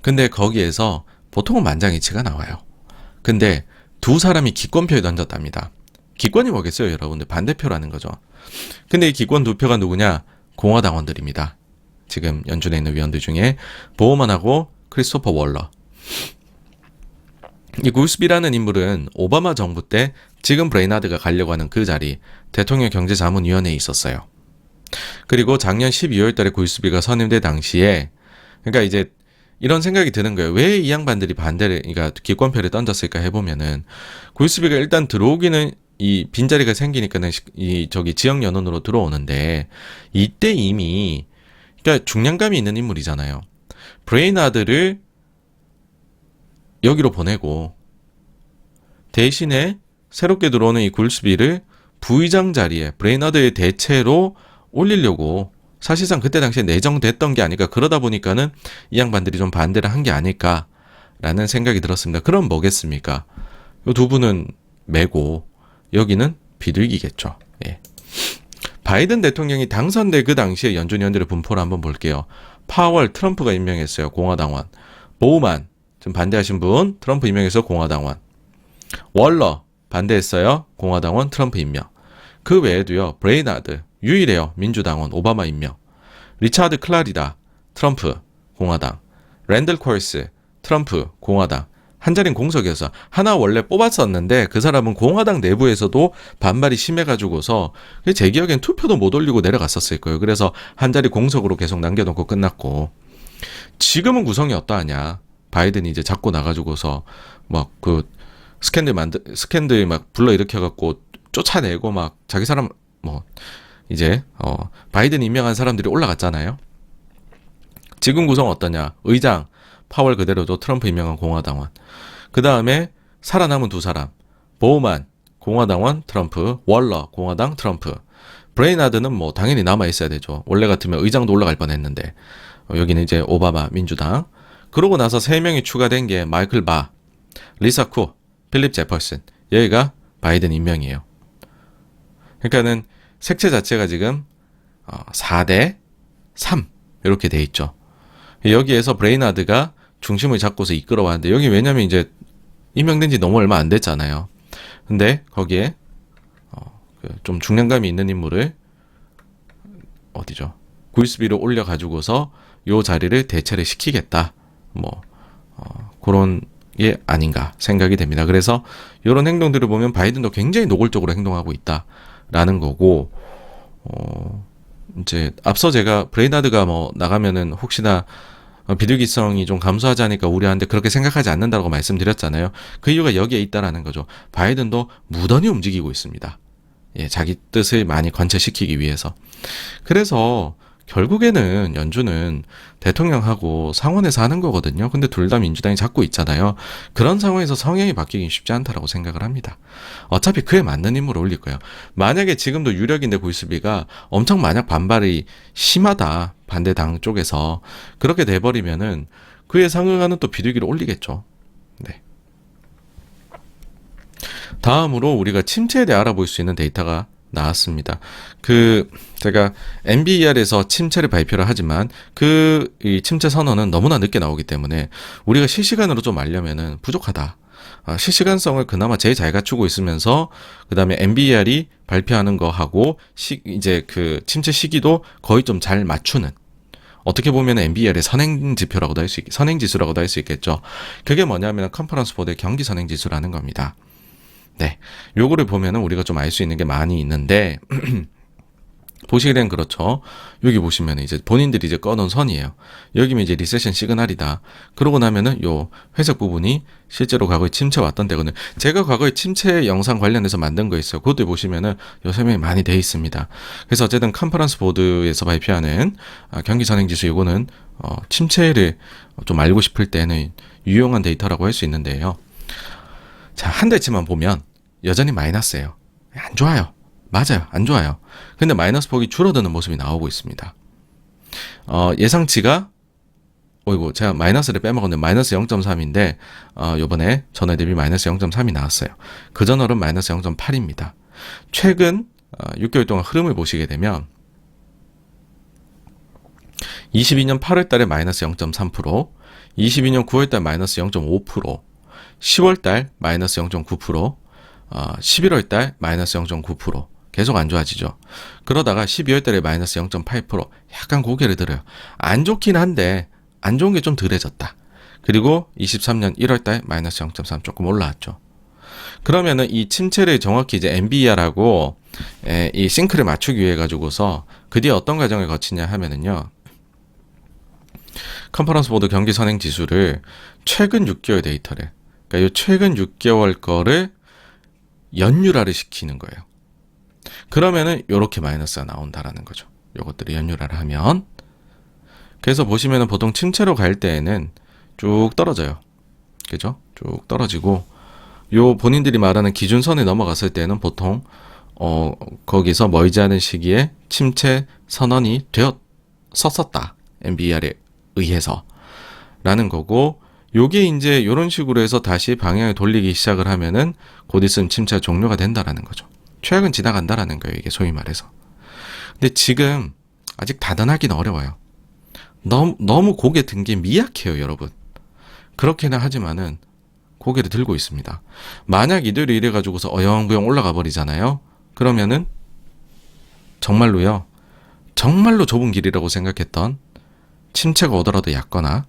근데 거기에서 보통은 만장일치가 나와요. 근데 두 사람이 기권표에 던졌답니다. 기권이 뭐겠어요, 여러분들? 반대표라는 거죠. 근데 이 기권 두 표가 누구냐? 공화당원들입니다. 지금 연준에 있는 위원들 중에 보우만하고 크리스토퍼 월러. 이 구스비라는 인물은 오바마 정부 때 지금 브레이나드가 가려고 하는 그 자리 대통령 경제자문위원회에 있었어요. 그리고 작년 12월 달에 구스비가 선임된 당시에 그러니까 이제 이런 생각이 드는 거예요. 왜 이 양반들이 그러니까 기권표를 던졌을까 해보면은 구스비가 일단 들어오기는 이 빈자리가 생기니까는 지역 연원으로 들어오는데 이때 이미 그러니까 중량감이 있는 인물이잖아요. 브레이나드를 여기로 보내고 대신에 새롭게 들어오는 이 굴스비를 부의장 자리에 브레이나드의 대체로 올리려고 사실상 그때 당시에 내정됐던 게 아닐까. 그러다 보니까는 이 양반들이 좀 반대를 한 게 아닐까라는 생각이 들었습니다. 그럼 뭐겠습니까? 이 두 분은 매고 여기는 비둘기겠죠. 예. 바이든 대통령이 당선될 그 당시에 연준 의원들의 분포를 한번 볼게요. 파월 트럼프가 임명했어요. 공화당원. 보우만 지금 반대하신 분 트럼프 임명해서 공화당원. 월러 반대했어요. 공화당원 트럼프 임명. 그 외에도요. 브레이나드 유일해요. 민주당원 오바마 임명. 리차드 클라리다 트럼프 공화당. 랜들 콜스 트럼프 공화당. 한 자리는 공석이어서 하나 원래 뽑았었는데 그 사람은 공화당 내부에서도 반발이 심해가지고서 제 기억엔 투표도 못 올리고 내려갔었을 거예요. 그래서 한 자리 공석으로 계속 남겨놓고 끝났고 지금은 구성이 어떠하냐. 바이든이 이제 잡고 나가지고서 막 그 스캔들 막 불러일으켜갖고 쫓아내고 막 자기 사람 뭐 이제 바이든 임명한 사람들이 올라갔잖아요. 지금 구성 어떠냐. 의장 파월 그대로도 트럼프 임명한 공화당원. 그 다음에 살아남은 두 사람. 보우만 공화당원 트럼프. 월러 공화당 트럼프. 브레이나드는 뭐 당연히 남아있어야 되죠. 원래 같으면 의장도 올라갈 뻔했는데 여기는 이제 오바마 민주당. 그러고 나서 3명이 추가된 게 마이클 바, 리사 쿠, 필립 제퍼슨. 여기가 바이든 임명이에요. 그러니까는 색채 자체가 지금 4대 3 이렇게 돼 있죠. 여기에서 브레이나드가 중심을 잡고서 이끌어왔는데 여기 왜냐면 이제 임명된 지 너무 얼마 안 됐잖아요. 근데 거기에 좀 중량감이 있는 인물을 어디죠? 굴스비로 올려가지고서 요 자리를 대체를 시키겠다. 뭐 그런 게 아닌가 생각이 됩니다. 그래서 이런 행동들을 보면 바이든도 굉장히 노골적으로 행동하고 있다라는 거고 이제 앞서 제가 브레이나드가 뭐 나가면은 혹시나 비둘기성이 좀 감소하지 않을까 우려하는데 그렇게 생각하지 않는다고 말씀드렸잖아요. 그 이유가 여기에 있다라는 거죠. 바이든도 무던히 움직이고 있습니다. 예, 자기 뜻을 많이 관철시키기 위해서. 그래서 결국에는 연준은 대통령하고 상원에서 하는 거거든요. 근데 둘 다 민주당이 잡고 있잖아요. 그런 상황에서 성향이 바뀌긴 쉽지 않다라고 생각을 합니다. 어차피 그에 맞는 인물을 올릴 거예요. 만약에 지금도 유력인데 구이스비가 엄청 만약 반발이 심하다. 반대당 쪽에서 그렇게 돼버리면은 그에 상응하는 또 비둘기를 올리겠죠. 네. 다음으로 우리가 침체에 대해 알아볼 수 있는 데이터가 나왔습니다. 제가 NBER에서 침체를 발표를 하지만 이 침체 선언은 너무나 늦게 나오기 때문에 우리가 실시간으로 좀 알려면은 부족하다. 실시간성을 그나마 제일 잘 갖추고 있으면서 그 다음에 NBER이 발표하는 거 하고 이제 그 침체 시기도 거의 좀 잘 맞추는 어떻게 보면 NBR의 선행지표라고도 할 수 선행지수라고도 할 수 있겠죠. 그게 뭐냐면 컨퍼런스 보드의 경기 선행지수라는 겁니다. 네, 요거를 보면은 우리가 좀 알 수 있는 게 많이 있는데 보시게 되면 그렇죠. 여기 보시면 이제 본인들이 이제 꺼놓은 선이에요. 여기면 이제 리세션 시그널이다. 그러고 나면은 요 회색 부분이 실제로 과거에 침체 왔던 데거든요. 제가 과거에 침체 영상 관련해서 만든 거 있어요. 그것도 보시면은 요 설명이 많이 돼 있습니다. 그래서 어쨌든 컨퍼런스 보드에서 발표하는 경기 선행지수 요거는 침체를 좀 알고 싶을 때는 유용한 데이터라고 할 수 있는데요. 자, 한 달치만 보면 여전히 마이너스예요. 안 좋아요. 맞아요. 안 좋아요. 근데 마이너스 폭이 줄어드는 모습이 나오고 있습니다. 예상치가 어이구 제가 마이너스를 빼먹었는데 마이너스 0.3인데 요번에 전월 대비 마이너스 0.3이 나왔어요. 그 전월은 마이너스 0.8입니다. 최근 6개월 동안 흐름을 보시게 되면 22년 8월 달에 마이너스 0.3%, 22년 9월 달 마이너스 0.5%, 10월 달 마이너스 0.9%, 11월 달 마이너스 0.9%, 계속 안 좋아지죠. 그러다가 12월 달에 마이너스 0.8%, 약간 고개를 들어요. 안 좋긴 한데 안 좋은 게 좀 덜해졌다. 그리고 23년 1월 달 마이너스 0.3 조금 올라왔죠. 그러면은 이 침체를 정확히 이제 NBR하고 이 싱크를 맞추기 위해 가지고서 그 뒤에 어떤 과정을 거치냐 하면은요. 컨퍼런스 보드 경기 선행 지수를 최근 6개월 데이터를, 그러니까 이 최근 6개월 거를 연율화를 시키는 거예요. 그러면은 요렇게 마이너스가 나온다라는 거죠. 요것들을 연율화를 하면. 그래서 보시면은 보통 침체로 갈 때에는 쭉 떨어져요. 그죠? 쭉 떨어지고 요 본인들이 말하는 기준선에 넘어갔을 때는 보통 거기서 멀지 않은 시기에 침체 선언이 섰었다. NBR에 의해서 라는 거고, 요게 이제 요런 식으로 해서 다시 방향을 돌리기 시작을 하면은 곧 있으면 침체가 종료가 된다라는 거죠. 최악은 지나간다라는 거예요. 이게 소위 말해서. 근데 지금 아직 다단하기는 어려워요. 너무 고개 든 게 미약해요, 여러분. 그렇게는 하지만은 고개를 들고 있습니다. 만약 이들이 이래가지고서 어영부영 올라가 버리잖아요. 그러면은 정말로요. 정말로 좁은 길이라고 생각했던 침체가 오더라도 얕거나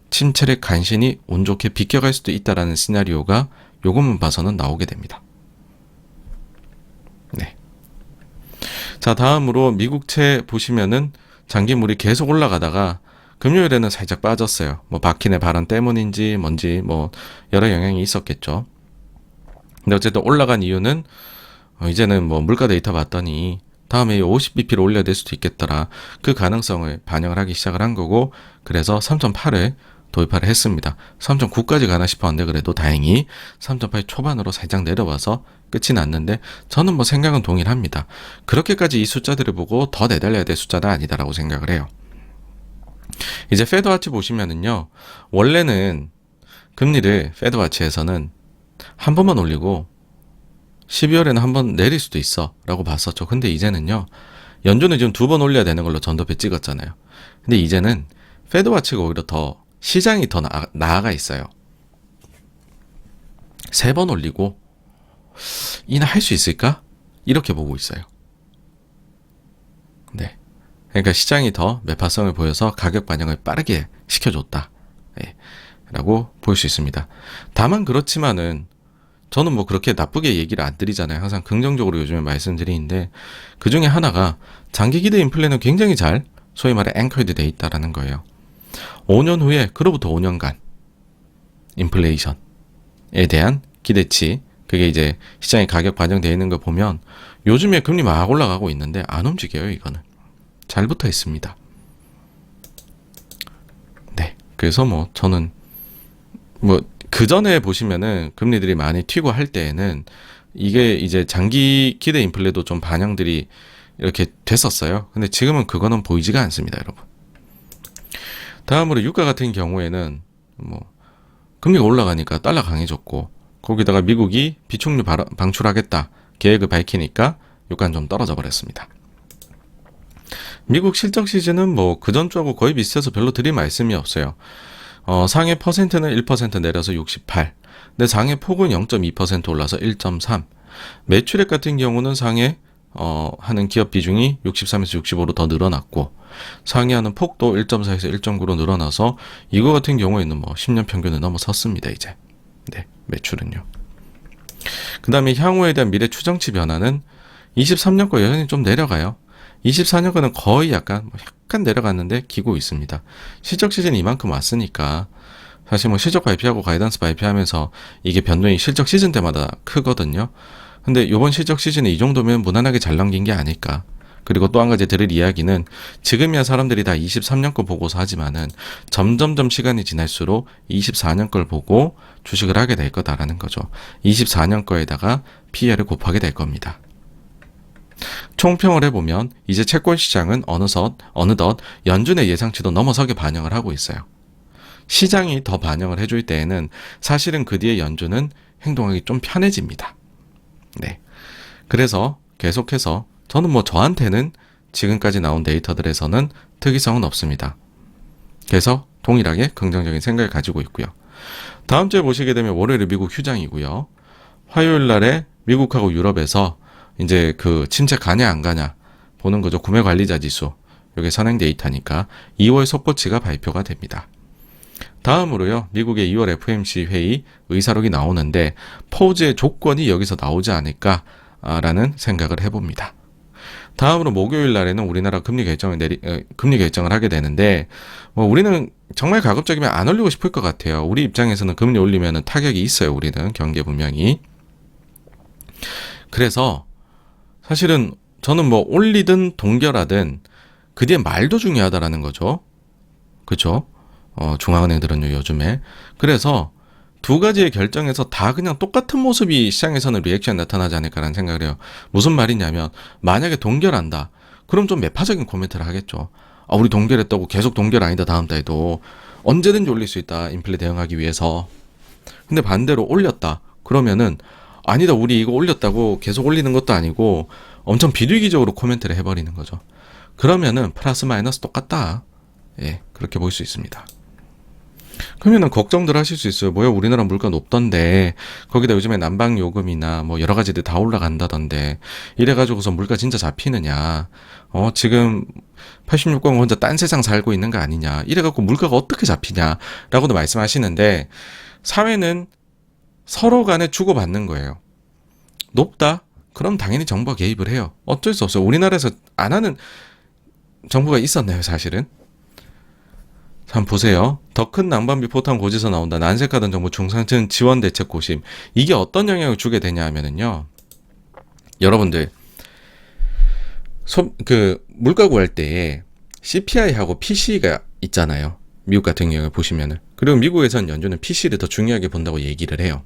침체를 간신히 운 좋게 비껴갈 수도 있다라는 시나리오가 요것만 봐서는 나오게 됩니다. 네. 자, 다음으로 미국채 보시면은 장기물이 계속 올라가다가 금요일에는 살짝 빠졌어요. 뭐 박힌의 발언 때문인지 뭔지 뭐 여러 영향이 있었겠죠. 근데 어쨌든 올라간 이유는 이제는 뭐 물가 데이터 봤더니 다음에 50bp를 올려야 될 수도 있겠더라. 그 가능성을 반영을 하기 시작을 한 거고, 그래서 3.8을 돌파를 했습니다. 3.9까지 가나 싶었는데 그래도 다행히 3.8 초반으로 살짝 내려와서 끝이 났는데, 저는 뭐 생각은 동일합니다. 그렇게까지 이 숫자들을 보고 더 내달려야 될 숫자는 아니다라고 생각을 해요. 이제 페드와치 보시면은요, 원래는 금리를 페드와치에서는 한 번만 올리고 12월에는 한 번 내릴 수도 있어 라고 봤었죠. 근데 이제는요, 연준은 지금 2번 올려야 되는 걸로 전도표 찍었잖아요. 근데 이제는 페드와치가 오히려 더 시장이 더 나아가 있어요. 3번 올리고 이나 할 수 있을까? 이렇게 보고 있어요. 네. 그러니까 시장이 더 매파성을 보여서 가격 반영을 빠르게 시켜줬다. 네. 라고 볼 수 있습니다. 다만 그렇지만은 저는 뭐 그렇게 나쁘게 얘기를 안 드리잖아요. 항상 긍정적으로 요즘에 말씀드리는데, 그 중에 하나가 장기 기대 인플레는 굉장히 잘 소위 말해 앵커드 돼 있다라는 거예요. 5년 후에 그로부터 5년간 인플레이션에 대한 기대치, 그게 이제 시장에 가격 반영되어 있는 걸 보면 요즘에 금리 막 올라가고 있는데 안 움직여요. 이거는 잘 붙어 있습니다. 네, 그래서 뭐 저는 뭐 그 전에 보시면은 금리들이 많이 튀고 할 때에는 이게 이제 장기 기대 인플레도 좀 반영들이 이렇게 됐었어요. 근데 지금은 그거는 보이지가 않습니다, 여러분. 다음으로 유가 같은 경우에는 뭐 금리가 올라가니까 달러 강해졌고, 거기다가 미국이 비축류 방출하겠다 계획을 밝히니까 유가는 좀 떨어져 버렸습니다. 미국 실적 시즌은 뭐 그전 주하고 거의 비슷해서 별로 드릴 말씀이 없어요. 상해 퍼센트는 1% 내려서 68. 근데 상해 폭은 0.2% 올라서 1.3. 매출액 같은 경우는 상해 하는 기업 비중이 63에서 65로 더 늘어났고, 상회하는 폭도 1.4에서 1.9로 늘어나서 이거 같은 경우에는 뭐 10년 평균을 넘어섰습니다, 이제. 네, 매출은요. 그 다음에 향후에 대한 미래 추정치 변화는 23년 거 여전히 좀 내려가요. 24년 거는 거의 약간 내려갔는데 기고 있습니다. 실적 시즌이 이만큼 왔으니까 사실 뭐 실적 발표하고 가이던스 발표하면서 이게 변동이 실적 시즌 때마다 크거든요. 근데 요번 실적 시즌에 이 정도면 무난하게 잘 넘긴 게 아닐까. 그리고 또 한 가지 들을 이야기는 지금이야 사람들이 다 23년 거 보고서 하지만은 점점점 시간이 지날수록 24년 걸 보고 주식을 하게 될 거다라는 거죠. 24년 거에다가 PER을 곱하게 될 겁니다. 총평을 해보면 이제 채권 시장은 어느덧 연준의 예상치도 넘어서게 반영을 하고 있어요. 시장이 더 반영을 해줄 때에는 사실은 그 뒤에 연준은 행동하기 좀 편해집니다. 네. 그래서 계속해서 저는 뭐 저한테는 지금까지 나온 데이터들에서는 특이성은 없습니다. 그래서 동일하게 긍정적인 생각을 가지고 있고요. 다음 주에 보시게 되면 월요일에 미국 휴장이고요. 화요일 날에 미국하고 유럽에서 이제 그 침체 가냐 안 가냐 보는 거죠. 구매 관리자 지수. 이게 선행 데이터니까 2월 속보치가 발표가 됩니다. 다음으로요. 미국의 2월 FOMC 회의 의사록이 나오는데 포즈의 조건이 여기서 나오지 않을까라는 생각을 해봅니다. 다음으로 목요일 날에는 우리나라 금리 결정을 하게 되는데 뭐 우리는 정말 가급적이면 안 올리고 싶을 것 같아요. 우리 입장에서는 금리 올리면은 타격이 있어요. 우리는 경기에 분명히. 그래서 사실은 저는 뭐 올리든 동결하든 그 뒤에 말도 중요하다라는 거죠. 그렇죠? 중앙은행들은요 요즘에. 그래서 두 가지의 결정에서 다 그냥 똑같은 모습이 시장에서는 리액션이 나타나지 않을까라는 생각을 해요. 무슨 말이냐면 만약에 동결한다. 그럼 좀 매파적인 코멘트를 하겠죠. 우리 동결했다고 계속 동결 아니다 다음 달에도 언제든지 올릴 수 있다. 인플레 대응하기 위해서. 근데 반대로 올렸다. 그러면은 아니다 우리 이거 올렸다고 계속 올리는 것도 아니고 엄청 비둘기적으로 코멘트를 해버리는 거죠. 그러면은 플러스 마이너스 똑같다. 예, 그렇게 볼 수 있습니다. 그러면은 걱정들 하실 수 있어요. 뭐야 우리나라 물가 높던데 거기다 요즘에 난방 요금이나 뭐 여러 가지들 다 올라간다던데 이래가지고서 물가 진짜 잡히느냐. 지금 86광 혼자 딴 세상 살고 있는 거 아니냐. 이래갖고 물가가 어떻게 잡히냐 라고도 말씀하시는데 사회는 서로 간에 주고받는 거예요. 높다? 그럼 당연히 정부가 개입을 해요. 어쩔 수 없어요. 우리나라에서 안 하는 정부가 있었나요 사실은? 참 보세요. 더 큰 난방비 포탄 고지서 나온다. 난색하던 정부 중상층 지원 대책 고심. 이게 어떤 영향을 주게 되냐 하면은요. 여러분들 물가 구할 때 CPI하고 PCE가 있잖아요. 미국 같은 경우에 보시면은. 그리고 미국에서는 연준은 PC를 더 중요하게 본다고 얘기를 해요.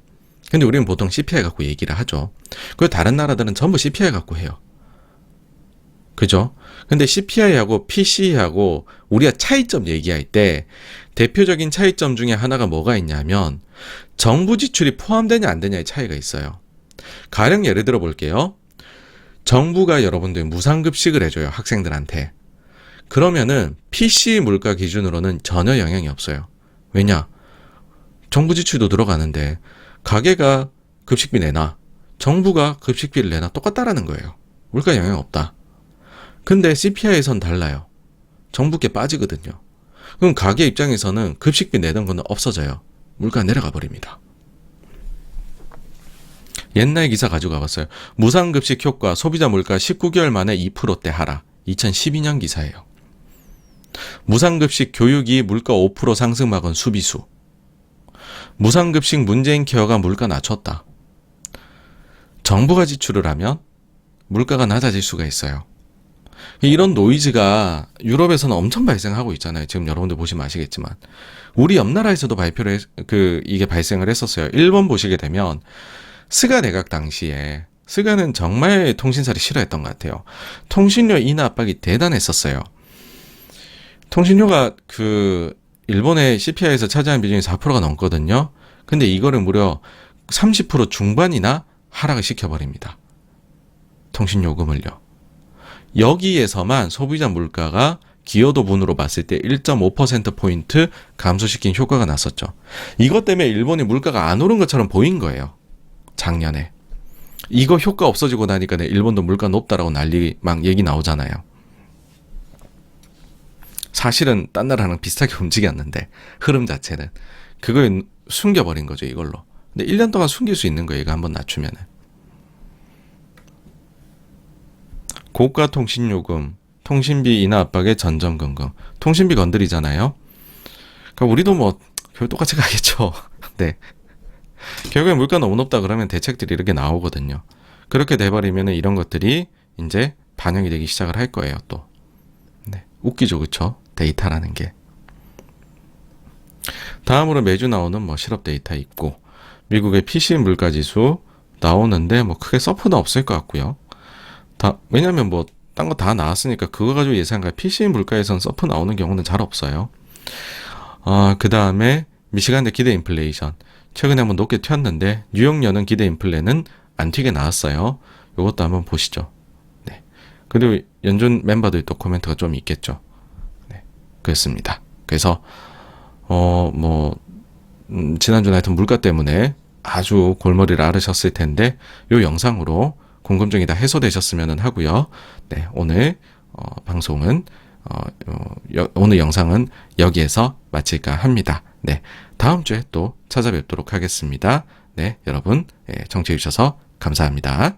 근데 우리는 보통 CPI 갖고 얘기를 하죠. 그리고 다른 나라들은 전부 CPI 갖고 해요. 그죠? 근데 CPI하고 PCE하고 우리가 차이점 얘기할 때 대표적인 차이점 중에 하나가 뭐가 있냐면 정부 지출이 포함되냐 안 되냐의 차이가 있어요. 가령 예를 들어 볼게요. 정부가 여러분들 무상급식을 해줘요. 학생들한테. 그러면은 PCE 물가 기준으로는 전혀 영향이 없어요. 왜냐? 정부 지출도 들어가는데 가게가 급식비 내나 정부가 급식비를 내나 똑같다라는 거예요. 물가 영향 없다. 근데 CPI에선 달라요. 정부께 빠지거든요. 그럼 가게 입장에서는 급식비 내던 거는 없어져요. 물가 내려가 버립니다. 옛날 기사 가지고 가봤어요. 무상급식 효과 소비자 물가 19개월 만에 2%대 하락. 2012년 기사예요. 무상급식 교육이 물가 5% 상승 막은 수비수. 무상급식 문재인 케어가 물가 낮췄다. 정부가 지출을 하면 물가가 낮아질 수가 있어요. 이런 노이즈가 유럽에서는 엄청 발생하고 있잖아요. 지금 여러분들 보시면 아시겠지만. 우리 옆 나라에서도 이게 발생을 했었어요. 일본 보시게 되면 스가 내각 당시에 스가는 정말 통신사를 싫어했던 것 같아요. 통신료 인하 압박이 대단했었어요. 통신료가 일본의 CPI에서 차지하는 비중이 4%가 넘거든요. 근데 이거를 무려 30% 중반이나 하락을 시켜버립니다. 통신요금을요. 여기에서만 소비자 물가가 기여도분으로 봤을 때 1.5%포인트 감소시킨 효과가 났었죠. 이것 때문에 일본이 물가가 안 오른 것처럼 보인 거예요. 작년에. 이거 효과 없어지고 나니까 일본도 물가 높다라고 난리 막 얘기 나오잖아요. 사실은 딴 나라랑 비슷하게 움직였는데 흐름 자체는 그걸 숨겨버린 거죠, 이걸로. 근데 1년 동안 숨길 수 있는 거예요, 이거 한번 낮추면은. 고가 통신요금, 통신비 인하 압박의 전전긍긍. 통신비 건드리잖아요. 그러니까 우리도 뭐 결국 똑같이 가겠죠. 네. 결국에 물가 너무 높다 그러면 대책들이 이렇게 나오거든요. 그렇게 돼버리면 이런 것들이 이제 반영이 되기 시작을 할 거예요, 또. 네. 웃기죠, 그쵸? 데이터라는 게. 다음으로 매주 나오는 뭐 실업 데이터 있고, 미국의 PC 물가지수 나오는데 뭐 크게 서프는 없을 것 같고요. 왜냐면 뭐 딴 거 다 나왔으니까 그거 가지고 예상할 PC 물가에선 서프 나오는 경우는 잘 없어요. 그 다음에 미시간대 기대 인플레이션. 최근에 한번 높게 튀었는데 뉴욕연은 기대 인플레는 안 튀게 나왔어요. 이것도 한번 보시죠. 네. 그리고 연준 멤버들이 또 코멘트가 좀 있겠죠. 네. 그렇습니다. 그래서 지난주에 하여튼 물가 때문에 아주 골머리를 앓으셨을 텐데 이 영상으로 궁금증이 다 해소되셨으면 하고요. 네, 오늘 방송은 오늘 영상은 여기에서 마칠까 합니다. 네, 다음 주에 또 찾아뵙도록 하겠습니다. 네, 여러분 청취해 주셔서 감사합니다.